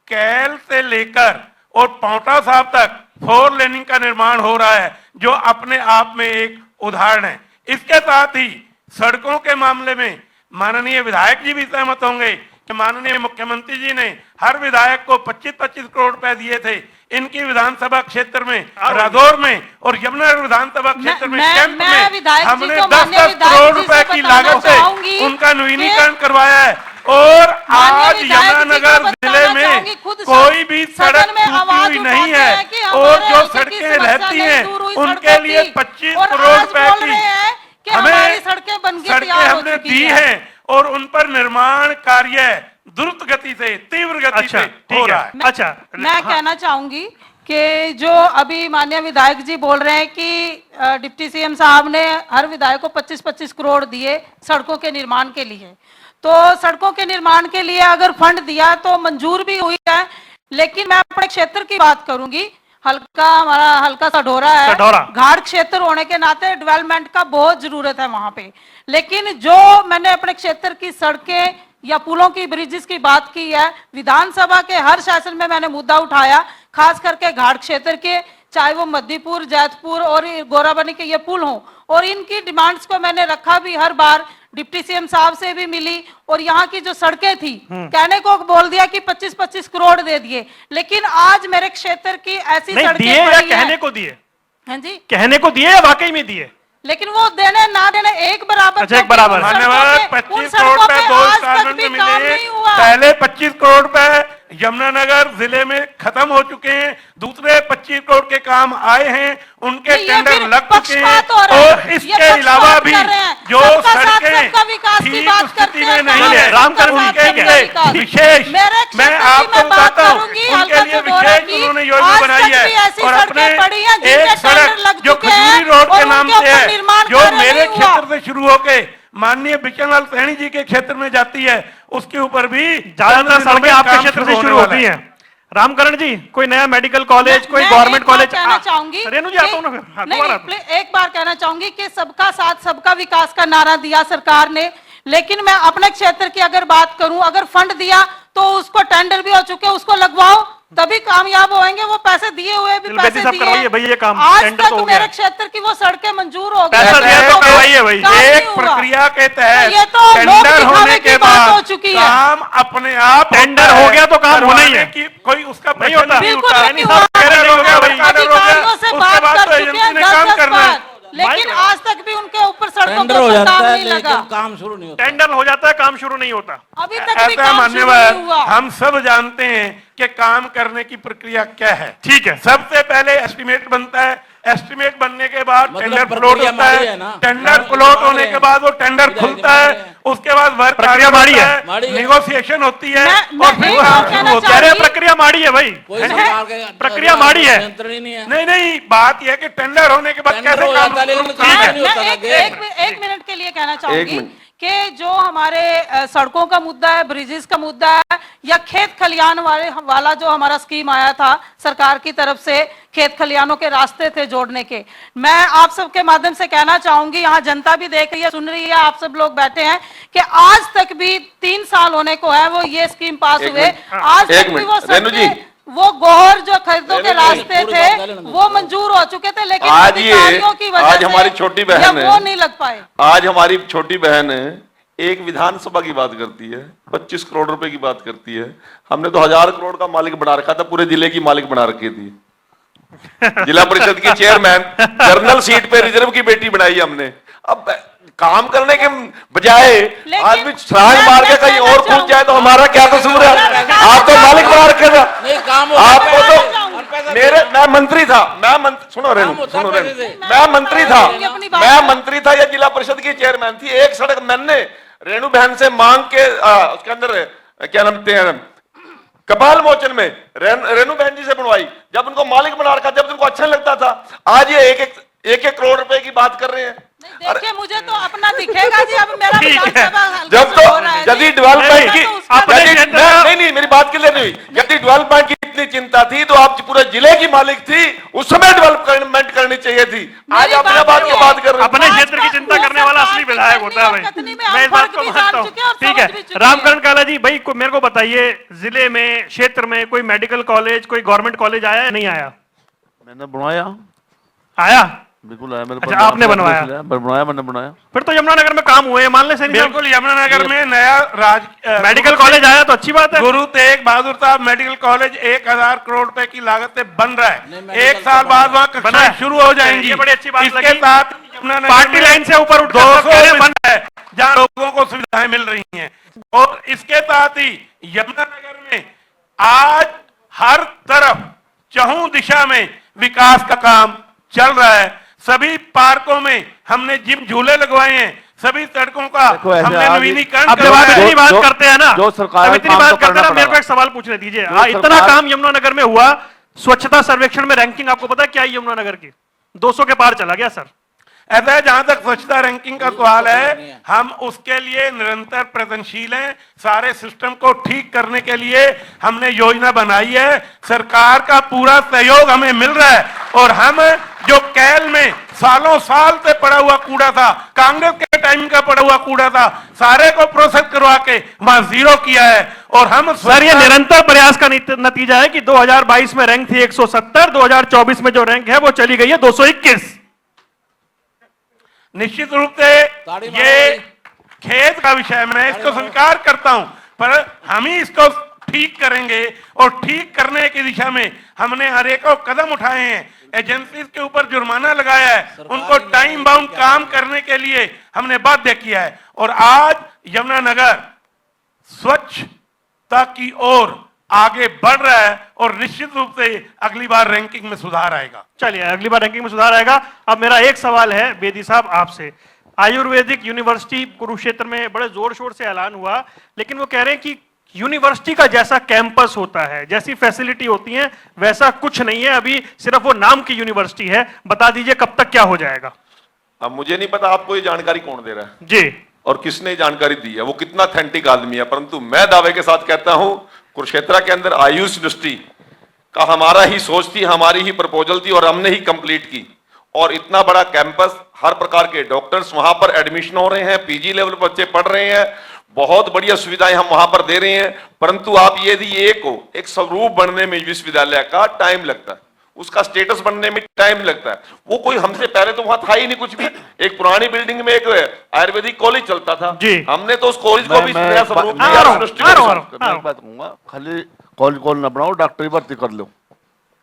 कैल से लेकर और पांवटा साहब तक 4 लेनिंग का निर्माण हो रहा है, जो अपने आप में एक उदाहरण है। इसके साथ ही सड़कों के मामले में माननीय विधायक जी भी सहमत होंगे कि माननीय मुख्यमंत्री जी ने हर विधायक को 25-25 करोड़ रुपए दिए थे। इनकी विधानसभा क्षेत्र में रादौर में और यमुनानगर विधानसभा क्षेत्र में कैंप में हमने 10-10 करोड़ रुपए की लागत से उनका नवीनीकरण करवाया है। और आज यमुनानगर जिले में कोई भी सड़क टूटी हुई नहीं है और जो सड़कें रहती हैं उनके लिए 25 करोड़ रुपए की हमें सड़कें हमने दी हैं और उन पर निर्माण कार्य द्रुत गति से, तीव्र गति से हो रहा है। अच्छा, मैं कहना चाहूंगी कि जो अभी माननीय विधायक जी बोल रहे हैं कि डिप्टी सीएम साहब ने हर विधायक को 25-25 करोड़ दिए सड़कों के निर्माण के लिए, तो सड़कों के निर्माण के लिए अगर फंड दिया तो मंजूर भी हुई है। लेकिन मैं अपने क्षेत्र की बात करूंगी, हमारा हल्का सढौरा है, घाट क्षेत्र होने के नाते डेवलपमेंट का बहुत जरूरत है वहां पे। लेकिन जो मैंने अपने क्षेत्र की सड़कें या पुलों की, ब्रिजेस की बात की है, विधानसभा के हर सेशन में मैंने मुद्दा उठाया, खास करके घाट क्षेत्र के, चाहे वो मध्यपुर, जैतपुर और गोराबनी के ये पुल हों, और इनकी डिमांड्स को मैंने रखा भी हर बार, डिप्टी सीएम साहब से भी मिली, और यहाँ की जो सड़कें थी कहने को बोल दिया कि 25-25 करोड़ दे दिए, लेकिन आज मेरे क्षेत्र की ऐसी सड़कें दिए या पड़ी कहने हैं। को दिए? हाँ जी, कहने को दिए या वाकई में दिए? लेकिन वो देने ना देने एक बराबर। अच्छा, एक बराबर। धन्यवाद। 25 करोड़ रुपए 2 साल में मिले। पहले 25 करोड़ रुपए यमुनानगर जिले में खत्म हो चुके हैं, दूसरे 25 करोड़ के काम आए हैं, उनके टेंडर लग चुके हैं, और इसके अलावा भी जो सड़कें ठीक स्थिति में नहीं है, रामकरण उनके लिए विशेष, मैं आपको बताता हूँ, उनके लिए विशेष उन्होंने योजना बनाई है। और अपने एक सड़क जो खजूरी रोड के नाम से है, जो मेरे क्षेत्र से शुरू होके माननीय बिशनलाल सैनी जी के क्षेत्र में जाती है, उसके ऊपर भी ज्यादातर सड़कें आपके क्षेत्र से शुरू होती हैं। रामकरण जी, कोई नया मेडिकल कॉलेज, कोई गवर्नमेंट कॉलेज? कहना चाहूंगी रेणु जी, आता हूं ना फिर। हाँ, नहीं, एक बार कहना चाहूंगी कि सबका साथ सबका विकास का नारा दिया सरकार ने, लेकिन मैं अपने क्षेत्र की अगर बात करूं, अगर फंड दिया तो उसको टेंडर भी हो चुके, उसको लगवाओ तभी कामयाब होंगे। वो पैसे दिए हुए भी पैसे दिए, भाई ये काम आज टेंडर तक तो हो गया। मेरे क्षेत्र की वो सड़कें मंजूर हो गई, पैसा दिया तो करवाइए भाई। एक प्रक्रिया के तहत ये तो लोक टेंडर होने दिखावे के की बात बाद हो चुकी है। काम अपने आप टेंडर हो गया तो काम होना ही है। कोई उसका नहीं होता। बिल्कुल उठा नहीं हुआ। टेंडर हो गया भाई, टेंडर हो गया, अधिकारियों से उसके बात बाद कर तो चुके एजेंसी हैं ने काम 10-10 करना है। बार, लेकिन आज तक भी उनके ऊपर सड़कों टेंडर के हो ऊपर जाता काम है नहीं लगा। लेकिन काम शुरू नहीं होता। टेंडर हो जाता है, काम शुरू नहीं होता। अभी तक भी ऐसा काम शुरू मान्यवर, नहीं हुआ। हम सब जानते हैं कि काम करने की प्रक्रिया क्या है। ठीक है। सबसे पहले एस्टिमेट बनता है, एस्टिमेट बनने के बाद मतलब टेंडर प्रक्रिया प्लॉट होता मारी है है, ना? टेंडर मारी प्लॉट है। होने के बाद वो टेंडर मारी खुलता है। है, उसके बाद वर्क प्रक्रिया मारी है। मारी है। निगोशिएशन होती है, मैं और फिर एक काम बात शुरू कहना होता कह है। रहे हैं प्रक्रिया माड़ी है भाई। कोई सरकार के प्रक्रिया माड़ी है। नियंत्रण ही नहीं है। नहीं नहीं, बात यह है कि टेंडर होने के बाद टेंडर कैसे हो काम जाता है, लेकिन शुरू काम होता है। नहीं होता था। एक मिनट के लिए कहना चाहूंगी मिनट। कि जो हमारे सड़कों का मुद्दा है, ब्रिजेस का मुद्दा है, या खेत खलियान वाला जो हमारा स्कीम आया था सरकार की तरफ से, खेत खलियानों के रास्ते थे जोड़ने के, मैं आप सबके माध्यम से कहना चाहूंगी, यहाँ जनता भी देख रही है, सुन रही है, आप सब लोग बैठे हैं, कि आज तक भी 3 साल होने को है वो ये स्कीम पास हुए, आज तक भी वो रेणु जी, वो गोहर जो खरीदों के रास्ते पूरी थे बात कर लेना। वो मंजूर हो चुके थे, लेकिन आज ये- अधिकारियों की वजह आज से हमारी छोटी बहन या है। वो नहीं लग पाए। आज हमारी छोटी बहन एक विधानसभा की बात करती है, 25 करोड़ रुपए की बात करती है। हमने तो 1000 करोड़ का मालिक बना रखा था, पूरे जिले की मालिक बना रखी थी। जिला परिषद की चेयरमैन, जनरल सीट पे रिजर्व की बेटी बनाई हमने। अब काम करने के बजाय आदमी छलांग मार के कहीं और कूद जाए तो हमारा क्या कसूर है? आप तो मालिक बना रखे था। नहीं, काम हो आपको जाता है। तो और पैसा मेरे, मैं मंत्री था, सुनो रेणु, काम होता सुनो है रेणु, पैसे से। मैं मंत्री था, अपनी बात मैं करो। मंत्री था, या जिला परिषद की चेयरमैन थी। एक सड़क मैंने रेणु बहन से मांग के उसके अंदर क्या नाम थे, कपाल मोचन में रेणु बहन जी से बनवाई, जब उनको मालिक बना रखा, जब उनको अच्छा लगता था। आज ये एक करोड़ रुपए की बात कर रहे हैं। नहीं, देखिए मुझे तो अपना दिखेगा जी, अब मेरा विधानसभा हल्का जब से तो हो रहा है जी। यदि डेवलपमेंट की मैं तो उसका अपने यदि- क्षेत्र का- नहीं मेरी बात क्लियर नहीं हुई। यदि डेवलपमेंट की इतनी चिंता थी तो आप पूरे जिले की मालिक थी, उस समय डेवलपमेंट करनी चाहिए थी। आज मेरी अपने बात बात की ये बात कर रहे हैं। अपने आज क्षेत्र की का चिंता करने वाला असली विधायक होता है भाई। कतनी में हम मैं इस बात फर्क को भी मानता जान हूँ। चुके हैं और ठीक है, समझ भी चुके रामकरण काला जी भाई, मेरे को बताइए, जिले में, क्षेत्र में कोई मेडिकल कॉलेज, कोई गवर्नमेंट कॉलेज आया या नहीं आया? मैंने बनवाया, आया? बिल्कुल आया मेरे अच्छा, आपने बनवाया? बनवाया, मैंने बनाया। फिर तो यमुनानगर में काम हुए, मान ले सैनी साहब। बिल्कुल, यमुनानगर में नया मेडिकल कॉलेज आया तो अच्छी बात है। गुरु तेग बहादुर साहब मेडिकल कॉलेज 1000 करोड़ रुपए की लागत से बन रहा नहीं, है। मेडिकल 1 साल तो बाद बना वहाँ बना कक्षाएं है। शुरू हो जाएंगी। ये बड़ी अच्छी बात इसके लगी। साथ यमुनानगर पार्टी में लाइन से ऊपर उठ कर 200 सब कह रहे हैं, बन है, जहाँ लोगों को सुविधाएं मिल रही हैं। और इसके साथ ही यमुनानगर में आज हर तरफ चहुं दिशा में विकास का काम चल रहा है। सभी पार्कों में हमने जिम झूले लगवाए हैं, सभी सड़कों का देखो, ऐसे हमने आज- नवीनीकरण अब जब आप करवाया है। इतनी बात जो- करते हैं ना, जो सरकार अब इतनी काम बात तो करते हैं ना, करना मेरे को पड़ेगा। एक सवाल पूछने दीजिए। जो इतना सरकार- काम यमुनानगर में हुआ, स्वच्छता सर्वेक्षण में रैंकिंग आपको पता है क्या है यमुनानगर की? 200 के पार चला गया सर। ऐसा है, जहां तक स्वच्छता रैंकिंग का सवाल है, हम उसके लिए निरंतर प्रयत्नशील हैं। सारे सिस्टम को ठीक करने के लिए हमने योजना बनाई है, सरकार का पूरा सहयोग हमें मिल रहा है। और हम जो कैल में सालों साल से पड़ा हुआ कूड़ा था, कांग्रेस के टाइम टाइम का पड़ा हुआ कूड़ा था सारे को प्रोसेस करवा के वहां जीरो किया है। और हम सर ये निरंतर प्रयास का नतीजा है कि 2022 में रैंक थी 170, 2024 में जो रैंक है वो चली गई है 221। निश्चित रूप से ये खेद का विषय है, मैं इसको स्वीकार करता हूं, पर हम ही इसको ठीक करेंगे और ठीक करने की दिशा में हमने हर एक कदम उठाए हैं। एजेंसीज के ऊपर जुर्माना लगाया है, उनको टाइम बाउंड काम करने के लिए हमने बाध्य किया है और आज यमुनानगर स्वच्छता की ओर आगे बढ़ रहा है और निश्चित रूप से अगली बार रैंकिंग में सुधार आएगा। चलिए अगली बार रैंकिंग में सुधार आएगा। अब मेरा एक सवाल है बेदी साहब आपसे, आयुर्वेदिक यूनिवर्सिटी कुरुक्षेत्र में बड़े जोर शोर से ऐलान हुआ, लेकिन वो कह रहे हैं कि यूनिवर्सिटी का जैसा कैंपस होता है, जैसी फैसिलिटी होती है वैसा कुछ नहीं है, अभी सिर्फ वो नाम की यूनिवर्सिटी है। बता दीजिए कब तक क्या हो जाएगा? अब मुझे नहीं पता आपको ये जानकारी कौन दे रहा है जी, और किसने जानकारी दी है, वो कितना ऑथेंटिक आदमी है, परंतु मैं दावे के साथ कहता हूं कुरुक्षेत्र के अंदर आयुष यूनिवर्सिटी का हमारा ही सोच थी, हमारी ही प्रपोजल थी और हमने ही कंप्लीट की। और इतना बड़ा कैंपस, हर प्रकार के डॉक्टर्स वहां पर एडमिशन हो रहे हैं, पीजी लेवल पर बच्चे पढ़ रहे हैं, बहुत बढ़िया सुविधाएं हम वहां पर दे रहे हैं। परंतु आप यदि एक स्वरूप बनने में विश्वविद्यालय का टाइम लगता है, उसका स्टेटस बनने में टाइम लगता है। वो कोई हमसे पहले तो वहां था ही नहीं कुछ भी। एक पुरानी बिल्डिंग में एक आयुर्वेदिक कॉलेज चलता था, हमने तो उस कॉलेज को भी नया स्वरूप दिया। मैं बात कहूंगा, खाली कॉलेज न बनाओ, डॉक्टरी भर्ती कर लो,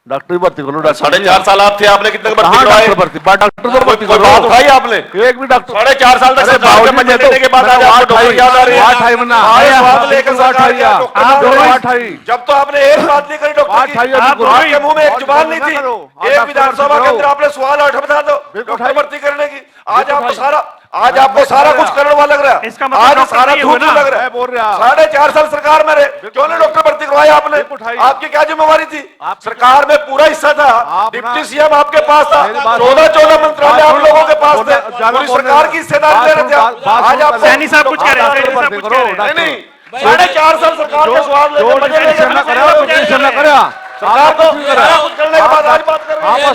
डॉक्टरी भर्ती करो। 4.5 साल आप थे, आपने कितने भर्ती करवाए? डॉक्टर तो भर्ती कोई बात उठाई आपने? एक भी डॉक्टर 4.5 साल तक सरकार के मजे लेने के बाद आज आपको डॉक्टर याद आ रहे हैं। स्वाद लेकर सरकार के डॉक्टर, जब तो आपने एक बात नहीं करी डॉक्टर की, आपके मुंह में एक जुबान नहीं थी, एक विधानसभा के अंदर आपने सवाल उठा दो डॉक्टर भर्ती करने की। आज आपको सारा कुछ करने वाला लग रहा है, आज सारा झूठ लग रहा है। 4.5 साल सरकार में रहे, क्यों नहीं डॉक्टर भर्ती करवाया आपने? आपकी क्या जिम्मेवारी थी? सरकार में पूरा हिस्सा था, डिप्टी सीएम आपके पास था, 14 मंत्रालय आप लोगों के पास थे, पूरी सरकार की हिस्सेदारी ले रहे थे। आज आप सैनी साहब कुछ कह रहे हैं, सैनी साहब कुछ कह रहे हैं। नहीं, 4.5 साल सरकार के स्वाद लेकर मजे लेकर सरकार को कुछ करने के बाद आज बात कर रहे हैं।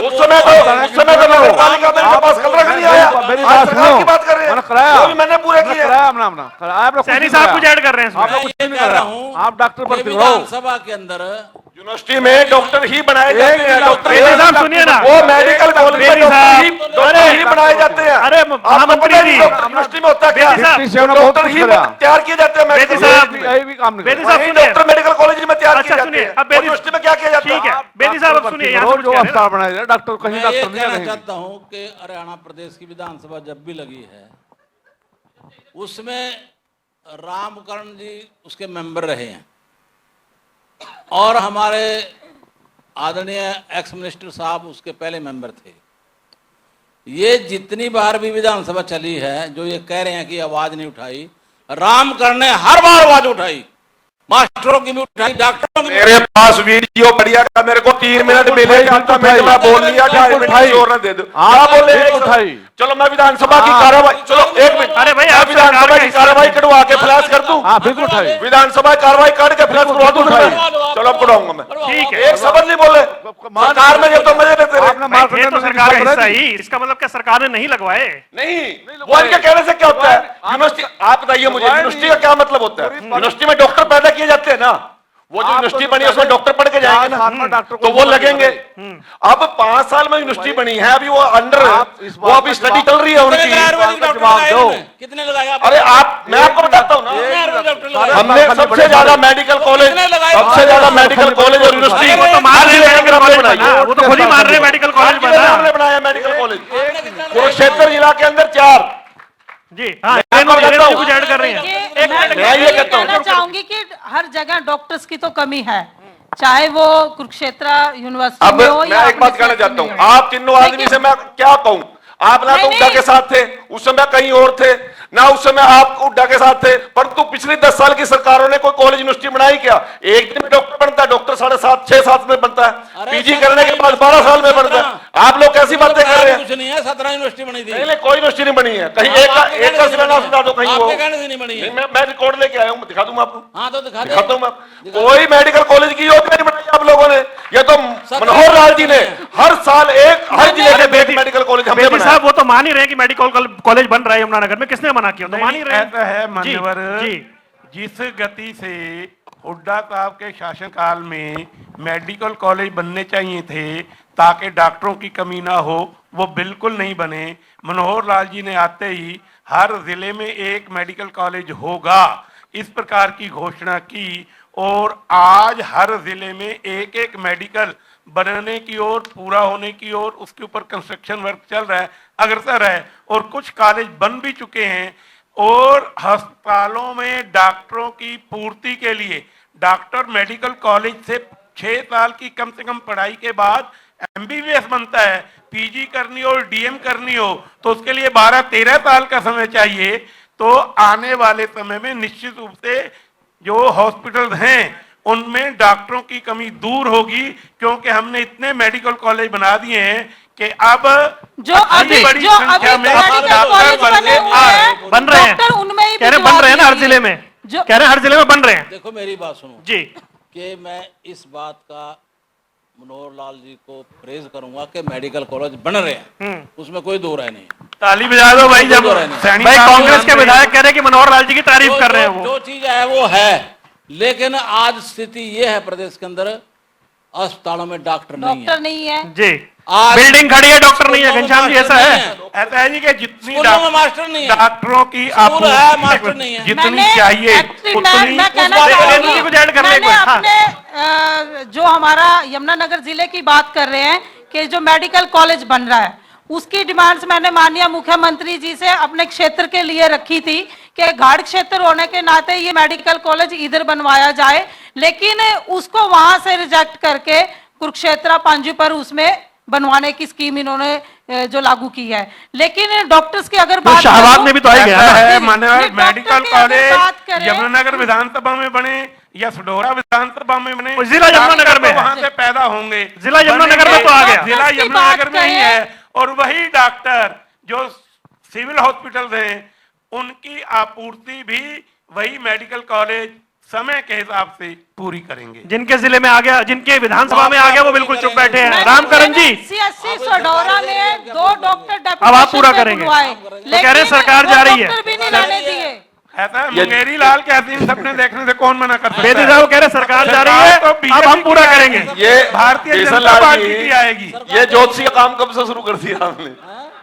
उस समय तो नगर पालिका में इनके पास कल रख नहीं आया, आज सरकार की बात कर रहे हैं, वो भी मैंने पूरे किए। सैनी साहब कुछ ऐड कर रहे हैं। आप डॉक्टर भर्ती करो। विधानसभा के अंदर यूनिवर्सिटी में डॉक्टर ही बनाए जाते हैं। डॉक्टर साहब सुनिए ना, वो मेडिकल कॉलेज में डॉक्टर ही बनाए जाते हैं। अरे महामंत्री जी, यूनिवर्सिटी में होता क्या है? डॉक्टर ही तैयार किए जाते हैं। बेदी साहब डॉक्टर मेडिकल कॉलेज में तैयार किए जाते हैं। अब यूनिवर्सिटी में क्या किया जाता है? ठीक है बेदी साहब अब सुनिए, जो अस्पताल बनाए जाए, डॉक्टर कहीं मैं डॉक्टर ये नहीं कहना रहेंगे। चाहता हूं कि हरियाणा प्रदेश की विधानसभा जब भी लगी है उसमें रामकरण जी उसके मेंबर रहे हैं और हमारे आदरणीय एक्स मिनिस्टर साहब उसके पहले मेंबर थे। ये जितनी बार भी विधानसभा चली है, जो ये कह रहे हैं कि आवाज नहीं उठाई, रामकरण ने हर बार आवाज उठाई, मास्टरों की भी उठाई, डॉक्टरों की भी। मेरे पास वीडियो बढ़िया का, मेरे को 3 मिनट मिले, जाता मैं बोल लिया, 2.5 मिनट जोर न दे दो। क्या बोले? उठाई। चलो मैं विधानसभा की कार्रवाई, चलो 1 मिनट, अरे भाई, मैं आप विधानसभा की कार्रवाई कटवा के फ्लैश कर दूं? हाँ बिल्कुल उठाई। विधानसभा कार्रवाई काट के फ्लैश करवा दूं? चलो अब कटवाऊंगा मैं। ठीक है। एक शब्द नहीं बोले सरकार में, जब तो मजे लेते रहे। ये तो सरकार का हिस्सा ही, इसका मतलब क्या सरकार ने नहीं लगवाए? नहीं, वो इनके कहने से क्या होता है? यूनिवर्सिटी, आप बताइए मुझे, यूनिवर्सिटी का क्या मतलब होता है? यूनिवर्सिटी में डॉक्टर पैदा किए जाते हैं ना, वो जो यूनिवर्सिटी बनी है उसमें डॉक्टर पढ़ के जाएंगे ना, तो वो लगेंगे। अब 5 साल में यूनिवर्सिटी बनी है, अभी वो अंडर, वो अभी स्टडी चल रही है उनकी। कितने लगाया? अरे आप, मैं आपको बताता हूँ ना, हमने सबसे ज्यादा मेडिकल कॉलेज, सबसे ज्यादा मेडिकल कॉलेज और यूनिवर्सिटी वो तो मान रहे हैं मेडिकल कॉलेज बना, वो तो खुद ही मान रहे हैं मेडिकल कॉलेज बना। हमने बनाया मेडिकल कॉलेज कुरुक्षेत्र जिला के अंदर 4। जी हाँ, कुछ ऐड कर रहे हैं। मैं ये कहना चाहूंगी कि हर जगह डॉक्टर्स की तो कमी है, चाहे वो कुरुक्षेत्र यूनिवर्सिटी में हो या मैं एक बात कहना चाहता हूँ, आप तीनों आदमी से मैं क्या कहूँ, आप ना तो उड्डा के साथ थे, उस समय कहीं और थे ना, उस समय आप उड्डा के साथ थे, परंतु पिछली 10 साल की सरकारों ने कोई कॉलेज यूनिवर्सिटी बनाई क्या? एक दिन में डॉक्टर बनता है, डॉक्टर 7.5 6-7 में बनता है, पीजी करने के बाद 12 साल में बनता है। आप लोग कैसी बातें कर रहे हैं? कुछ नहीं है, 17 यूनिवर्सिटी बनी थी। नहीं, कोई यूनिवर्सिटी नहीं बनी है, कहीं एक का शिलान्यास बता दो, कहीं वो नहीं बनी है। मैं रिकॉर्ड लेके आया हूँ, दिखा दूंगा आपको। हाँ तो दिखाता हूँ मैं। कोई मेडिकल कॉलेज की योजना नहीं बनाई आप लोगों ने, ये तो मनोहर लाल जी ने हर साल हर जिले अरे में एक मेडिकल कॉलेज हमने बेदी बनाया। साहब वो तो मान ही रहे हैं कि मेडिकल कॉलेज बन रहा है यमुनानगर में, किसने मना किया? तो मान ही रहे हैं। ऐसा है जी, मान्यवर, जी। जिस गति से हुड्डा साहब के शासनकाल में मेडिकल कॉलेज बनने चाहिए थे ताकि डॉक्टरों की कमी ना हो, वो बिल्कुल नहीं बने। मनोहर लाल जी ने आते ही हर जिले में एक मेडिकल कॉलेज होगा इस प्रकार की घोषणा की, और आज हर जिले में एक एक मेडिकल बनने की ओर, पूरा होने की ओर, उसके ऊपर कंस्ट्रक्शन वर्क चल रहा है, अग्रसर है, और कुछ कॉलेज बन भी चुके हैं। और अस्पतालों में डॉक्टरों की पूर्ति के लिए डॉक्टर मेडिकल कॉलेज से 6 साल की कम से कम पढ़ाई के बाद एमबीबीएस बनता है। पीजी करनी हो, डीएम करनी हो तो उसके लिए 12-13 साल का समय चाहिए। तो आने वाले समय में निश्चित रूप से जो हॉस्पिटल हैं उनमें डॉक्टरों की कमी दूर होगी, क्योंकि हमने इतने मेडिकल कॉलेज बना दिए हैं कि अब जो अभी बड़ी जो अभी संख्या में मेडिकल डॉक्टर कॉलेज बनने बने हुए आ रहे हैं, बन रहे हैं, डॉक्टर उनमें ही कह रहे हैं बन रहे हैं ना हर जिले में, जो कह रहे हैं हर जिले में बन रहे हैं। देखो मेरी बात सुनो जी, कि मैं इस बात का मनोहर लाल जी को प्रेज करूंगा कि मेडिकल कॉलेज बन रहे हैं, उसमें कोई दो राय नहीं। ताली बजा दो भाई। जब सैनी भाई साहब कांग्रेस के ने- विधायक कह रहे हैं कि मनोहर लाल जी की तारीफ कर रहे हैं वो। जो चीज है वो है, लेकिन आज स्थिति ये है प्रदेश के अंदर अस्पतालों में डॉक्टर नहीं डॉक्टर नहीं है। जी, आज बिल्डिंग खड़ी है, डॉक्टर नहीं है। स्कूलों में घनश्याम जी ऐसा मास्टर है? नहीं है। ऐसा है जी कि जितनी स्कूलों में मास्टर नहीं है। डॉक्टरों की स्कूल है, मास्टर नहीं है। जितनी चाहिए actually उतनी मैं कहना उस बात को चाहूंगी, लेकर कुछ ऐड कर ले मैंने कोई, हाँ। अपने जो हमारा यमुनानगर जिले की बात कर रहे हैं कि जो मेडिकल कॉलेज बन रहा है उसकी डिमांड्स मैंने माननीय मुख्यमंत्री जी से अपने क्षेत्र के लिए रखी थी कि घाट क्षेत्र होने के नाते ये मेडिकल कॉलेज इधर बनवाया जाए, लेकिन उसको वहां से रिजेक्ट करके कुरुक्षेत्र पांजू पर उसमें बनवाने की स्कीम इन्होंने जो लागू की है। लेकिन डॉक्टर्स की अगर बात शाहबाद करूं- में भी तो आई गया ऐसा ना। है जी, मान्यवर, डॉक्टर मेडिकल की अगर बात कॉलेज करें- यमुनानगर विधानसभा में बने या सडोरा विधानसभा में बने, जिला यमुनानगर में डॉक्टर तो वहां से पैदा होंगे। जिला यमुनानगर में तो आ गया। जिला डॉक्टर्स की यमुनानगर बात में ही करें- है, और वही डॉक्टर जो सिविल हॉस्पिटल हैं उनकी आपूर्ति भी वही मेडिकल कॉलेज समय के हिसाब से पूरी करेंगे। जिनके जिले में आ गया, जिनके विधानसभा में आ गया, वो बिल्कुल चुप बैठे हैं। मैंने- रामकरण जी, मैंने CSC सडौरा में 2 डॉक्टर अब आप पूरा डेपुटेशन पे करेंगे। बुलवाए, तो कह रहे हैं लेकिन सरकार वो जा रही है। डॉक्टर भी नहीं लाने दिए। ऐसा है, मुंगेरी लाल के हसीन सपने देखने से कौन मना कर सकता है? बेदी साहब कह रहे हैं सरकार जा रही है, तो अब हम पूरा करेंगे। ये भारतीय केसर जनता लाल पार्टी जी, की आएगी। ये ज्योतिषी का काम कब से शुरू कर दिया आपने?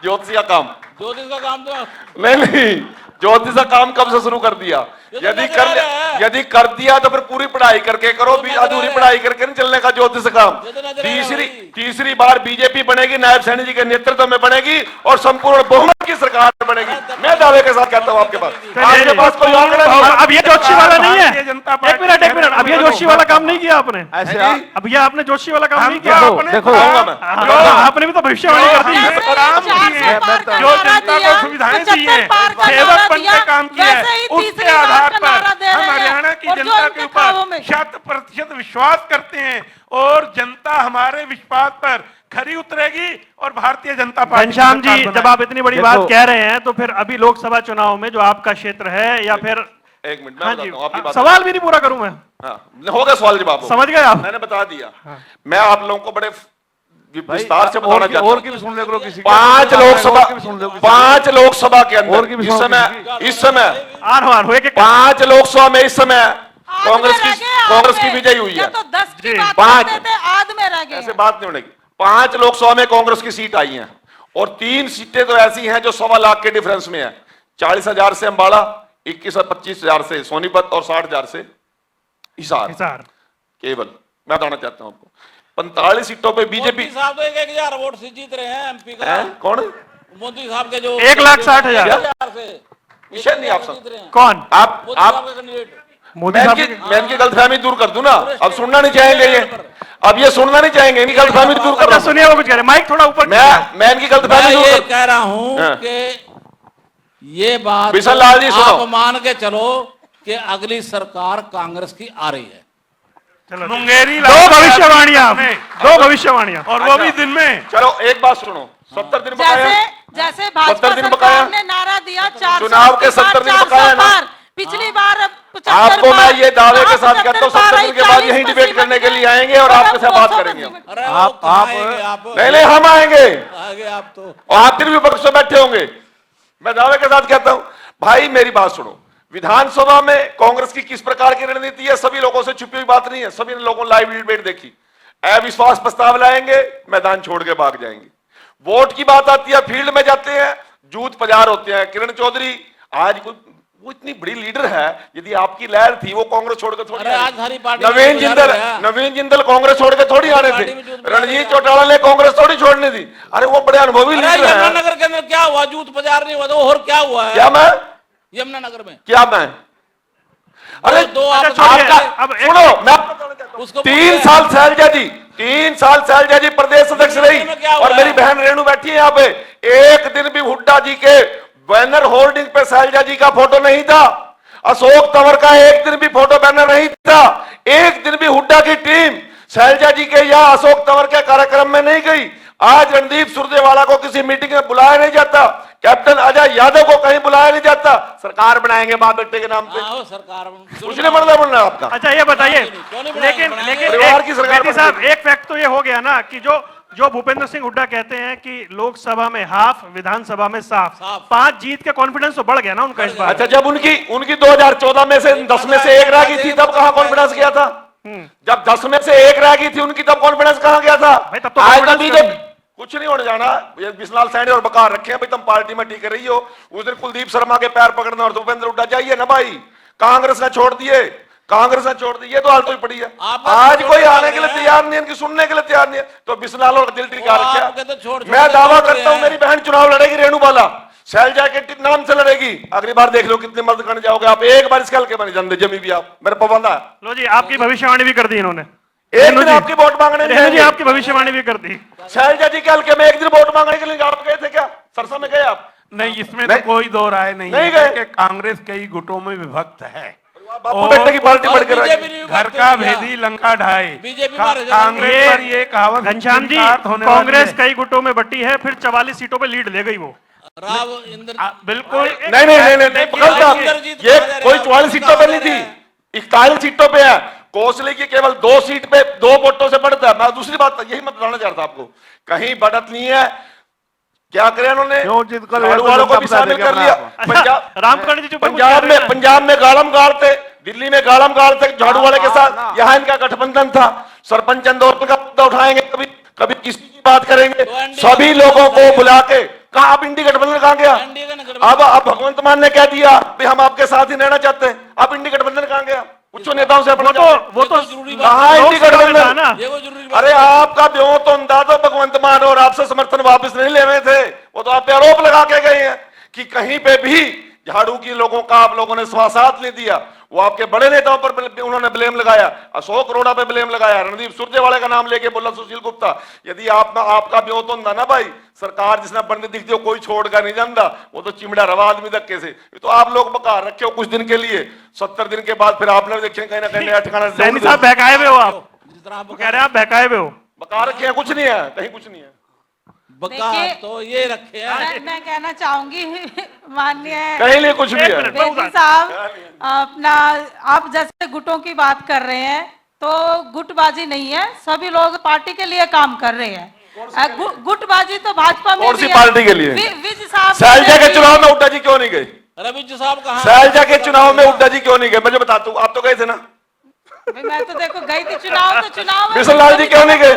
ज्योतिषी का काम ज्योतिष का काम तो नहीं, ज्योतिष का काम कब से शुरू कर दिया? ये तो यदि नजर आ कर रहा है। यदि कर दिया तो फिर पूरी पढ़ाई करके करो, ये तो नजर अधूरी आ रहा पढ़ाई करके नहीं चलने का ज्योतिष काम। ये तो नजर आ रहा है भाई। तीसरी बार बीजेपी बनेगी, नायब सैनी जी के नेतृत्व में बनेगी और संपूर्ण बहुमत की सरकार बनेगी। मैं दावे के साथ कहता हूं आपके पास, आपके पास कोई आंकड़ा नहीं है। अब ये जोशी वाला नहीं है। भारतीय जनता एक पार्टी मिनट, अब ये जोशी वाला काम नहीं किया आपने। अब ये आपने जोशी वाला काम नहीं किया। देखो आपने भी तो भविष्यवाणी कर दी। काम किए हैं, जो जनता को सुविधाएं दी हैं, सेवक बन के काम किया है, उसके आधार पर हम हरियाणा की जनता के ऊपर 100% विश्वास करते हैं और जनता हमारे विश्वास पर खरी उतरेगी और भारतीय जनता पार्टी घनश्याम जी, जब आप इतनी बड़ी बात कह रहे हैं तो फिर अभी लोकसभा चुनाव में जो आपका क्षेत्र है या फिर एक मिनट, मैं हाँ बताता जी, हूं आपकी बात। सवाल भी नहीं पूरा करूं मैं। हाँ, होगा सवाल जवाब। समझ गए आप? मैंने बता दिया। मैं आप लोगों को बड़े विस्तार से बताना चाहता हूं। और की भी सुन ले करो किसी की। 5 लोकसभा के और की भी अंदर सुन लो इस समय आ रहा हूं, एक 5 लोकसभा में इस समय आध में कांग्रेस रह की गए, आध कांग्रेस की में। विजयी हुई या है। तो 10 की जी, बात 5 करते थे, आध में रह गए। ऐसे बात नहीं होने की। 5 लोकसभा में कांग्रेस की सीट आई हैं और 3 सीटें तो ऐसी हैं जो 1.25 लाख के डिफरेंस में है। 40,000 से अंबाला, 21 और 25,000 से सोनीपत और 60,000 से हिसार। केवल मैं बताना चाहता हूं आपको 45 सीटों पे बीजेपी। मोदी साहब तो 1,000 वोट से जीत रहे हैं एमपी का। कौन? मोदी साहब के जो 1,60,000 से विषय नहीं आप जीत रहे हैं। कौन? आप मोदी साहब के कैंडिडेट। मोदी मैं साहब इनकी गलतफहमी दूर कर दूं ना। अब सुनना नहीं चाहेंगे ये, अब ये सुनना नहीं चाहेंगे, इनकी गलतफहमी दूर कर रहा हूं। सुनिए वो कुछ कह रहे हैं। माइक थोड़ा ऊपर मैं इनकी गलतफहमी मैं दूर ये कर। कह रहा हूं हाँ। कि ये बात बिशन लाल जी सुनो। आप मान के चलो कि अगली सरकार कांग्रेस की आ रही है। मुंगेरी दो भविष्यवाणियां, दो भविष्यवाणियां, और वो भी दिन में। चलो एक बात सुनो, 70 दिन बकाया। जैसे भाजपा 70 दिन बकाया। सरकार ने नारा दिया 400 चुनाव के 70 दिन बकाया ना। पिछली बार आपको मैं ये दावे के साथ कहता हूँ 70 दिन के बाद यही डिबेट करने के लिए आएंगे और आपके साथ बात करेंगे हम। अरे आप नहीं नहीं हम आएंगे आगे आप तो और आप फिर विपक्ष में बैठे होंगे। मैं दावे के साथ कहता हूं भाई मेरी बात सुनो, विधानसभा में कांग्रेस की किस प्रकार की रणनीति है सभी लोगों से छुपी हुई बात नहीं है, सभी लोगों ने लाइव डिबेट देखी। अविश्वास प्रस्ताव लाएंगे, मैदान छोड़ के भाग जाएंगे। वोट की बात आती है, फील्ड में जाते हैं, जूत पजार होते हैं। किरण चौधरी आज वो इतनी बड़ी लीडर है, यदि आपकी लहर थी वो कांग्रेस छोड़ के थोड़ी नवीन जिंदल कांग्रेस छोड़ के थोड़ी आने थे, रणजीत चौटाला ने कांग्रेस थोड़ी छोड़ने थी। अरे वो बड़े अनुभवी लीडर है। यमुनानगर के अंदर क्या हुआ, जूत बाजार नहीं हुआ तो और क्या हुआ है? क्या मैं यमुनानगर में क्या मैं अरे दो आपका अब सुनो, मैं उसको 3 साल शैलजा जी प्रदेश अध्यक्ष रही और मेरी बहन रेणु बैठी है यहाँ पे। एक दिन भी हुड्डा जी के बैनर होर्डिंग पे शैलजा जी का फोटो नहीं था, अशोक तंवर का एक दिन भी फोटो बैनर नहीं था, एक दिन भी हुड्डा की टीम शैलजा जी के या अशोक तंवर के कार्यक्रम में नहीं गई। आज रणदीप सुरजेवाला को किसी मीटिंग में बुलाया नहीं जाता, कैप्टन अजय यादव को कहीं बुलाया नहीं जाता। सरकार बनाएंगे मां बेटे के नाम पे, सरकार कुछ नहीं बनना बनना आपका। अच्छा ये बताइए, लेकिन परिवार की सरकार बेटी साहब एक फैक्ट तो ये हो गया ना कि जो भूपेंद्र सिंह हुड्डा कहते हैं कि लोकसभा में हाफ, विधानसभा में साफ। 5 जीत के कॉन्फिडेंस तो बढ़ गया ना उनका इस बार। अच्छा जब उनकी 2014 में से 10 में से 1 रह गई थी तब कहां कॉन्फिडेंस गया था? जब 10 में से 1 रह गई थी उनकी तब कॉन्फिडेंस कहां गया था? तब तो आज अभी तो कुछ नहीं होने जाना। ये बिस्लाल सैनी और बकार रखे हैं भाई, तुम पार्टी में टिक रही हो। उस दिन कुलदीप शर्मा के पैर पकड़ना और भूपेंद्र हुड्डा जाइए ना भाई, कांग्रेस ने छोड़ दिए, ये तो हाल तो ही पड़ी है। आज कोई आने के लिए तैयार नहीं है, इनकी सुनने के लिए तैयार नहीं है, तो बिस्लाल और दिल टिका रखा। मैं दावा करता हूं मेरी बहन चुनाव लड़ेगी, रेणुबाला शैलजा के नाम से लड़ेगी। अगली बार देख लो कितने मर्द करने जाओगे आप, एक बार इसके हल्के बने जन जमी भी आप, मेरे पाबंदा है। लो जी आपकी भविष्यवाणी भी कर दी इन्होंने, एक दिन आपकी वोट मांगने जी आपकी भविष्यवाणी भी कर दी। शैलजा जी के हल्के में एक दिन वोट मांगने के लिए आप गए थे क्या? सरसा में गए आप? नहीं, इसमें तो कोई दो राय नहीं नहीं है गए। कि कांग्रेस कई गुटों में विभक्त है। बापू बेटे की पार्टी बढ़ कर घर का भेदी लंका ढाई, बीजेपी कांग्रेस पर ये कहावत घनश्याम जी, कांग्रेस कई गुटों में बटी है, फिर 44 सीटों पे लीड ले गई वो। राव इंद्र बिल्कुल नहीं, ये कोई 44 सीटों पे नहीं थी, 41 सीटों पे है। कोसली की केवल 2 सीट पे 2 वोटों से बढ़ता है। मैं दूसरी बात यही मैं बताना चाहता आपको, कहीं बढ़त नहीं है। क्या करें उन्होंने, झाड़ू वालों को भी शामिल कर लिया। पंजाब में गालम गाड़ते, दिल्ली में गालम गाड़ते झाड़ू वाले के साथ, यहाँ इनका गठबंधन था। सरपंच आंदोलन का मुद्दा उठाएंगे, कभी किसी की बात करेंगे, सभी लोगों को बुला के कहा आप इंडी गठबंधन कहां गया? अब भगवंत मान ने कह दिया भाई हम आपके साथ ही रहना चाहते हैं, आप इंडी गठबंधन कहां गया? कुछ नेताओं से अपना वो तो कहां इंडी गठबंधन? अरे आपका ब्यों तो अंदाजो भगवंत मान और आपसे समर्थन वापस नहीं ले रहे थे, वो तो आप पे आरोप लगा के गए हैं कि कहीं पे भी झाड़ू की लोगों का आप लोगों ने साथ नहीं दिया। वो आपके बड़े नेताओं पर उन्होंने ब्लेम लगाया, अशोक अरोड़ा पे ब्लेम लगाया, रणदीप सुरजेवाला का नाम लेके बोला सुशील गुप्ता। यदि आपका ब्यों तो ना भाई, सरकार जिसने बनने दिखती हो कोई छोड़कर नहीं जानता, वो तो चिमड़ा रवा आदमी धक्के से। ये तो आप लोग बकार रखे हो कुछ दिन के लिए, 70 दिन के बाद फिर आपने देखे कहीं ना कहीं ठिकाना। सैनी साहब बहकाए हुए हो आप, कह रहे हैं आप बहकाए हुए हो। बकार रखे हैं, कुछ नहीं है, कहीं कुछ नहीं है। तो ये रखे हैं। मैं कहना चाहूंगी माननीय कहीं नहीं कुछ भी है बेटी साहब, अपना आप जैसे गुटों की बात कर रहे हैं तो गुटबाजी नहीं है, सभी लोग पार्टी के लिए काम कर रहे हैं। गुटबाजी तो भाजपा में कौन सी पार्टी के लिए? विज साहब शैलजा के चुनाव में हुड्डा जी क्यों नहीं गए? रविज साहब कहाँ? शैलजा के चुनाव में हुड्डा जी क्यों नहीं गए? मुझे बताता हूँ, आप तो गए थे ना? मैं तो देखो गई थी, चुनाव तो चुनाव। बिस्लाल जी क्यों नहीं गए?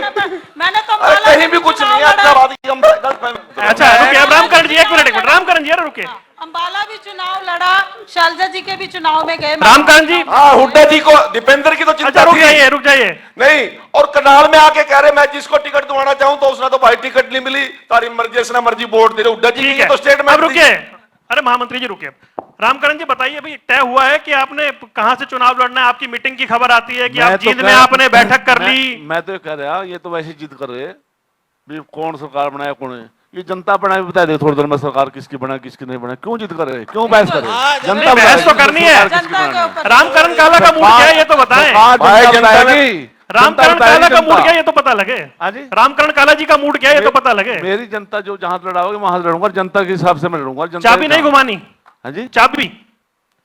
मैंने तो कहीं भी कुछ नहीं है। अच्छा रुकिए, रामकरण जी एक मिनट, रामकरण जी रुकिए। अंबाला भी चुनाव लड़ा, शैलजा जी के भी चुनाव में गए। रामकरण जी, हाँ हुड्डा जी को, दीपेंद्र की तो चिंता थी। रुक जाइए नहीं, और करनाल में आके कह रहे मैं जिसको टिकट दिवाना चाहूं तो उसने तो भाई टिकट नहीं मिली, तारी मर्जी, इसने मर्जी वोट दे रहे। हुड्डा जी की तो स्टेटमेंट। रुकिए, अरे महामंत्री जी रुकिए। रामकरण जी बताइए, भाई तय हुआ है कि आपने कहां से चुनाव लड़ना है? आपकी मीटिंग की खबर आती है कि आप जींद में आपने बैठक कर ली। मैं तो कह रहा, ये तो वैसे जिद कर रहे भी कौन सरकार बनाया कौन है, ये जनता बनाए बता दे थोड़ी देर में सरकार किसकी बना किसकी नहीं बना। क्यों जिद कर रहे, क्यों बहस कर रहे? जनता बहस तो करनी है। रामकरण काला का मूड क्या है ये तो बताएं। रामकरण काला का मूड क्या है ये तो पता लगे। रामकरण काला जी का मूड क्या है ये तो पता लगे। मेरी जनता जो जहां लड़ाओगे वहां लड़ूंगा, जनता के हिसाब से मैं लड़ूंगा। चाबी नहीं घुमानी? हाँ जी, चाबी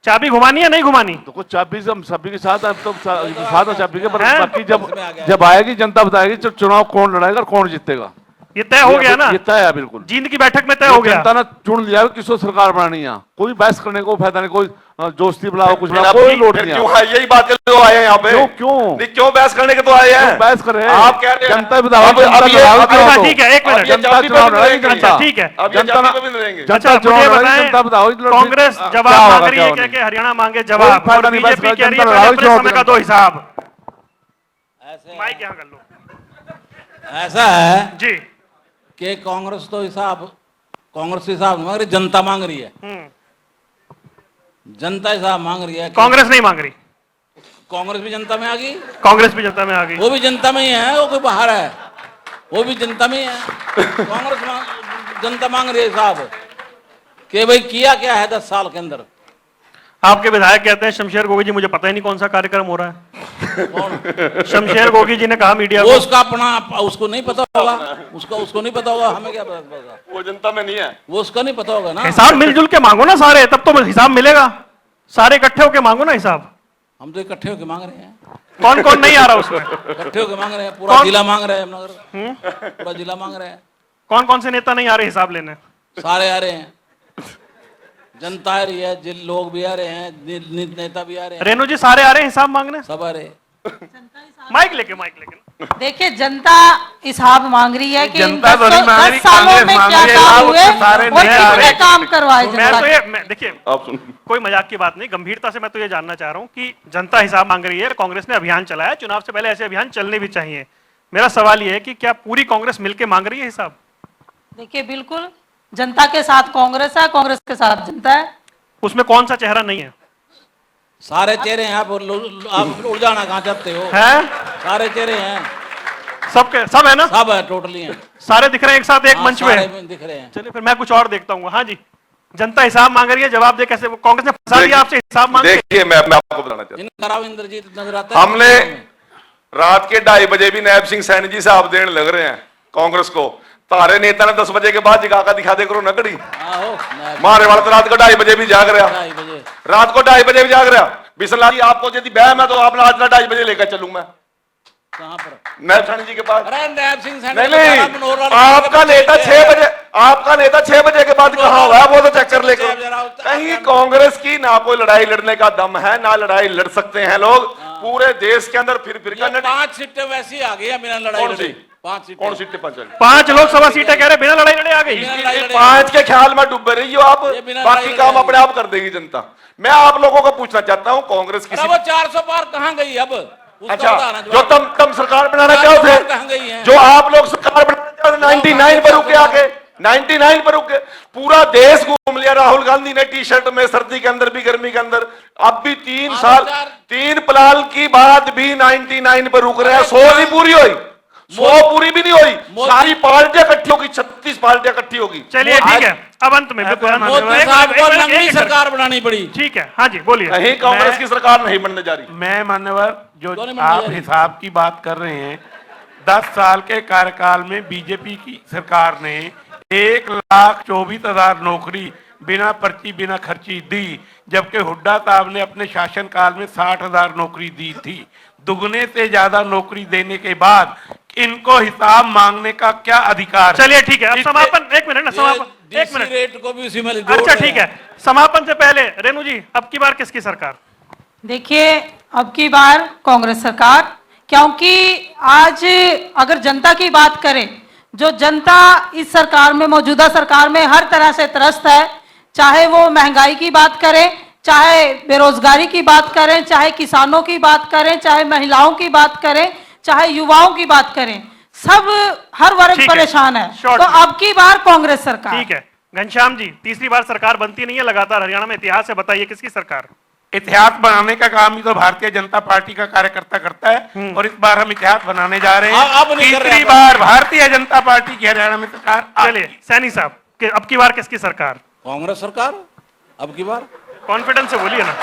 चाबी घुमानी है नहीं घुमानी? तो कुछ चाबी से हम सभी के साथ, अब तो साथ चाबी के, पर हैं? बाकी जब आएगी जनता बताएगी चुनाव कौन लड़ाएगा और कौन जीतेगा। ये तय हो गया ना? ये तय है बिल्कुल। जींद की बैठक में तय हो गया। जनता ने चुन लिया किसको सरकार बनानी है, कोई बहस करने को फायदा नहीं, कोई दोस्ती बुलाओ कुछ फिर बुलाओ, आप कोई लोड नहीं क्यों है। यही बात के तो आए हैं यहाँ पे? क्यों नहीं, क्यों बहस करने के तो आए हैं? बहस कर रहे हैं? आप कह रहे हैं जनता बताओ, अब जनता ये- लड़ाओ, अब ये- चुनाव अच्छा दो। ठीक है, एक अब मिनट। ये जनता चाबी चुनाव पे लड़ाएगी, लड़ेंगे। जनता। ठीक है। अब ये जनता चाबी ना- पे भी लड़ेंगे। अच्छा जनता चुनाव मुझे लड़ाएगी, बताएं, जनता बताओ कांग्रेस क्या जवाब होगा, मांग रही क्या है, होगा? कह के हरियाणा मांगे जवाब, कोई फायदा और नहीं, बस बीजेपी कह रही है जनता पहले लड़ाओ, अपने चुनाव समय का जनता। दो हिसाब। ऐसे माइक यहाँ कर लो ऐसा है जी। कि कांग्रेस तो कांग्रेस हिसाब मांग रही, जनता मांग रही है। जनता हिसाब मांग रही है। कांग्रेस नहीं मांग रही। कांग्रेस भी जनता में आ गई, कांग्रेस भी जनता में आ गई। वो भी जनता में ही है, वो कोई बाहर है, वो भी जनता में ही है। कांग्रेस जनता मांग रही है हिसाब कि भाई किया क्या है 10 साल के अंदर। आपके विधायक कहते हैं शमशेर गोगी जी, मुझे पता ही नहीं कौन सा कार्यक्रम हो रहा है। कौन? शमशेर गोगी जी ने कहा मीडिया वो को, उसका अपना, उसको नहीं पता होगा, उसको नहीं पता होगा, हमें क्या पता होगा? वो जनता में नहीं है। वो उसका नहीं पता होगा ना। हिसाब मिलजुल के मांगो ना सारे, तब तो हिसाब मिलेगा। सारे इकट्ठे होके मांगो ना हिसाब। हम तो इकट्ठे होकर मांग रहे हैं। कौन कौन नहीं आ रहा उसमें? इकट्ठे होकर मांग रहे हैं, पूरा कौन? जिला मांग रहे हैं, नगर पूरा जिला मांग रहे हैं। कौन कौन से नेता नहीं आ रहे हिसाब लेने? सारे आ रहे हैं, जनता आ रही है, जिन लोग भी आ रहे हैं, नेता भी आ रहे हैं, रेणु जी सारे आ रहे हैं हिसाब मांगने? सब आ रहे हैं। माइक लेके देखिए जनता हिसाब मांग रही है कि इन जनता तो नहीं मांग रही, 10 सालों में कांग्रेस क्या मांग रही है, काम आप हुए सारे और नहीं आ कितने रहे। काम करवाए मैं जनता तो ने। ये देखिए, आप सुन, कोई मजाक की बात नहीं, गंभीरता से मैं तो ये जानना चाह रहा हूँ कि जनता हिसाब मांग रही है, कांग्रेस ने अभियान चलाया, चुनाव से पहले ऐसे अभियान चलने भी चाहिए। मेरा सवाल ये है कि क्या पूरी कांग्रेस मिलकर मांग रही है हिसाब? देखिए बिल्कुल जनता के साथ कांग्रेस है, कांग्रेस के साथ जनता है। उसमें कौन सा चेहरा नहीं है? सारे चेहरे हैं। आप उड़ जाना कहाँ चाहते हो? हैं? सारे चेहरे हैं, सब है ना? सब है, टोटली हैं। सारे दिख रहे हैं एक साथ एक हाँ, मंच सारे में? दिख रहे हैं। चलिए फिर मैं कुछ और देखता हूँ। हाँ जी, जनता हिसाब मांग रही है, जवाब दे कैसे? कांग्रेस ने फंसा दिया आपसे हिसाब मांग के। देखिए मैं आपको बताना चाहता इन कराव इंद्रजीत नजर आता है। हमने रात के 2:30 बजे भी नायब सिंह सैनी जी साहब देने लग रहे हैं कांग्रेस को। तारे नेता ने 10 बजे के बाद जगा कर दिखा दे करो नकड़ी। मारे वाला तो रात को 2:30 बजे भी जाग रहा, 2:30 बजे रात को 2:30 बजे भी जाग रहा। बिस्मिल्लाह जी आपको यदि बहम है तो आप रात 2:30 बजे लेकर चलूं मैं कहाँ पर? नायब सैनी जी के पास। अरे नायब सिंह सैनी नहीं तो सारा नहीं, मनोहर लाल आपका के नेता बच्चे 6 हैं। बजे, आपका नेता 6 बजे के बाद कहाँ हुआ है वो तो चेक कर ले करो। जरा होता- कहीं कांग्रेस की ना कोई लड़ाई लड़ने का दम है, ना लड़ाई लड़ सकते हैं लोग। पूरे देश के अंदर फिर ये कर 5 सीटें वैसी आ गई है बिना लड़ाई कौन सी? लड़े। 5 सीटें। कौन सीटें 5 5 लोकसभा सीटें कह रहे बिना लड़ाई लड़े आ गई। बिना लड़ाई लड़े। 5 के ख्याल में डूबे रही हो आप, ये बिना बाकी लड़ाई काम लड़े। अपने आप कर देगी जनता। मैं आप लोगों को पूछना चाहता हूं कांग्रेस अरे किसी वो 400 पार कहाँ गई अब? उसका अच्छा बताना जो जवाब। तम सरकार बनाना 400 चाहो पार थे, कहाँ गई है? जो आप लोग सरकार बनाना चाहो थे 99 पर रुके आके, 99 पर रुके। पूरा देश घूम लिया राहुल गांधी ने टी शर्ट में, सर्दी के अंदर भी गर्मी के अंदर। अब भी 3 साल 3 पलाल की बात भी 99 पर रुक रहे हैं। 100 नहीं पूरी हुई, 100 पूरी भी नहीं हुई। सारी पार्टियां इकट्ठी होगी, 36 पार्टियां इकट्ठी होगी। चलिए ठीक है, अब अंत में मोदी साहब को नंगी सरकार बनानी पड़ी। ठीक है। हाँ जी बोलिए। नहीं, कांग्रेस की सरकार नहीं बनने जा रही। मैं मान्यवर जो दोनों में आप नजर है। हिसाब की बात कर रहे हैं, 10 साल के कार्यकाल में बीजेपी की सरकार ने 1,24,000 नौकरी बिना पर्ची बिना खर्ची दी, जबकि हुड्डा साहब ने अपने शासनकाल में 60,000 नौकरी दी थी। दुगने से ज्यादा नौकरी देने के बाद इनको हिसाब मांगने का क्या अधिकार है? चलिए ठीक है, अब समापन, एक मिनट ना, समापन एक मिनट। रेट को भी उसी में अच्छा ठीक है, समापन से पहले रेणु जी, अब की बार किसकी सरकार? देखिए अब की बार कांग्रेस सरकार, क्योंकि आज अगर जनता की बात करें, जो जनता इस सरकार में, मौजूदा सरकार में हर तरह से त्रस्त है, चाहे वो महंगाई की बात करें, चाहे बेरोजगारी की बात करें, चाहे किसानों की बात करें, चाहे महिलाओं की बात करें, चाहे युवाओं की बात करें, सब हर वर्ग ठीक है, परेशान है। शॉर्ट तो में। अब की बार कांग्रेस सरकार। ठीक है घनश्याम जी, तीसरी बार सरकार बनती नहीं है लगातार हरियाणा में, इतिहास है, बताइए किसकी सरकार? इतिहास बनाने का काम ही तो भारतीय जनता पार्टी का कार्यकर्ता करता है, और इस बार हम इतिहास बनाने जा रहे हैं। अब नहीं कर रहे तीसरी आप। बार भारतीय जनता पार्टी की हरियाणा में सरकार चलिए सैनी साहब, अब की बार किसकी सरकार? कांग्रेस सरकार अब की बार। कॉन्फिडेंस से बोलिए ना,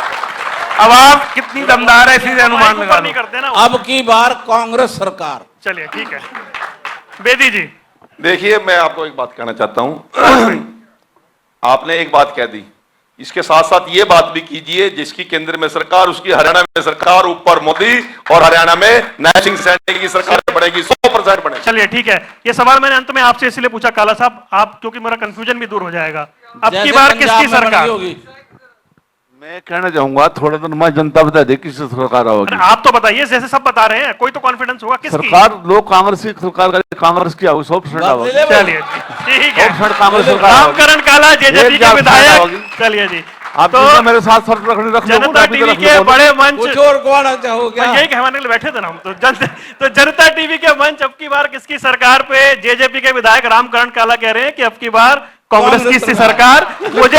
आवाज कितनी दमदार है इसी से अनुमान माइक लगा ऊपर नहीं लो। करते ना। अब की बार कांग्रेस सरकार। चलिए ठीक है, बेदी जी। देखिए मैं आपको एक बात कहना चाहता हूं। आपने एक बात कह दी इसके साथ साथ ये बात भी कीजिए जिसकी केंद्र में सरकार, उसकी हरियाणा में सरकार, ऊपर मोदी और हरियाणा में नया सिंह सैनी की सरकार बनेगी, 100% बनेगी। चलिए ठीक है, ये सवाल मैंने अंत में आपसे इसलिए पूछा काला साहब, आप क्योंकि मेरा कंफ्यूजन भी दूर हो जाएगा। अब की बार किसकी सरकार होगी? मैं कहना चाहूंगा थोड़ा तो मैं जनता बता दे किसकी सरकार होगी। आप तो बताइए, जैसे सब बता रहे हैं, कोई तो कॉन्फिडेंस होगा किसकी? सरकार लोग कांग्रेस की सरकार का, कांग्रेस की होगी 100% चलिए ठीक है, 100% कांग्रेस सरकार रामकरण काला जेजेपी के विधायक। चलिए जी, आप तो मेरे साथ शर्त रखने रख लो, जनता टीवी के बड़े मंच, कुछ और कहना चाहोगे? यही कहवाने के लिए बैठे थे ना हम तो जनता टीवी के मंच अब की बार किसकी सरकार पे जेजेपी के विधायक रामकरण काला कह रहे हैं कि अब की बार कांग्रेस की सरकार। मुझे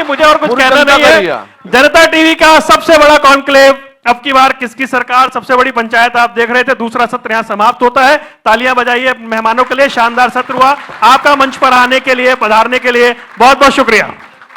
मुझे और कुछ कहना नहीं है। जनता टीवी का सबसे बड़ा कॉन्क्लेव, अब की बार किसकी सरकार, सबसे बड़ी पंचायत आप देख रहे थे। दूसरा सत्र यहां समाप्त होता है। तालियां बजाइए मेहमानों के लिए, शानदार सत्र हुआ। आपका मंच पर आने के लिए, पधारने के लिए बहुत बहुत शुक्रिया।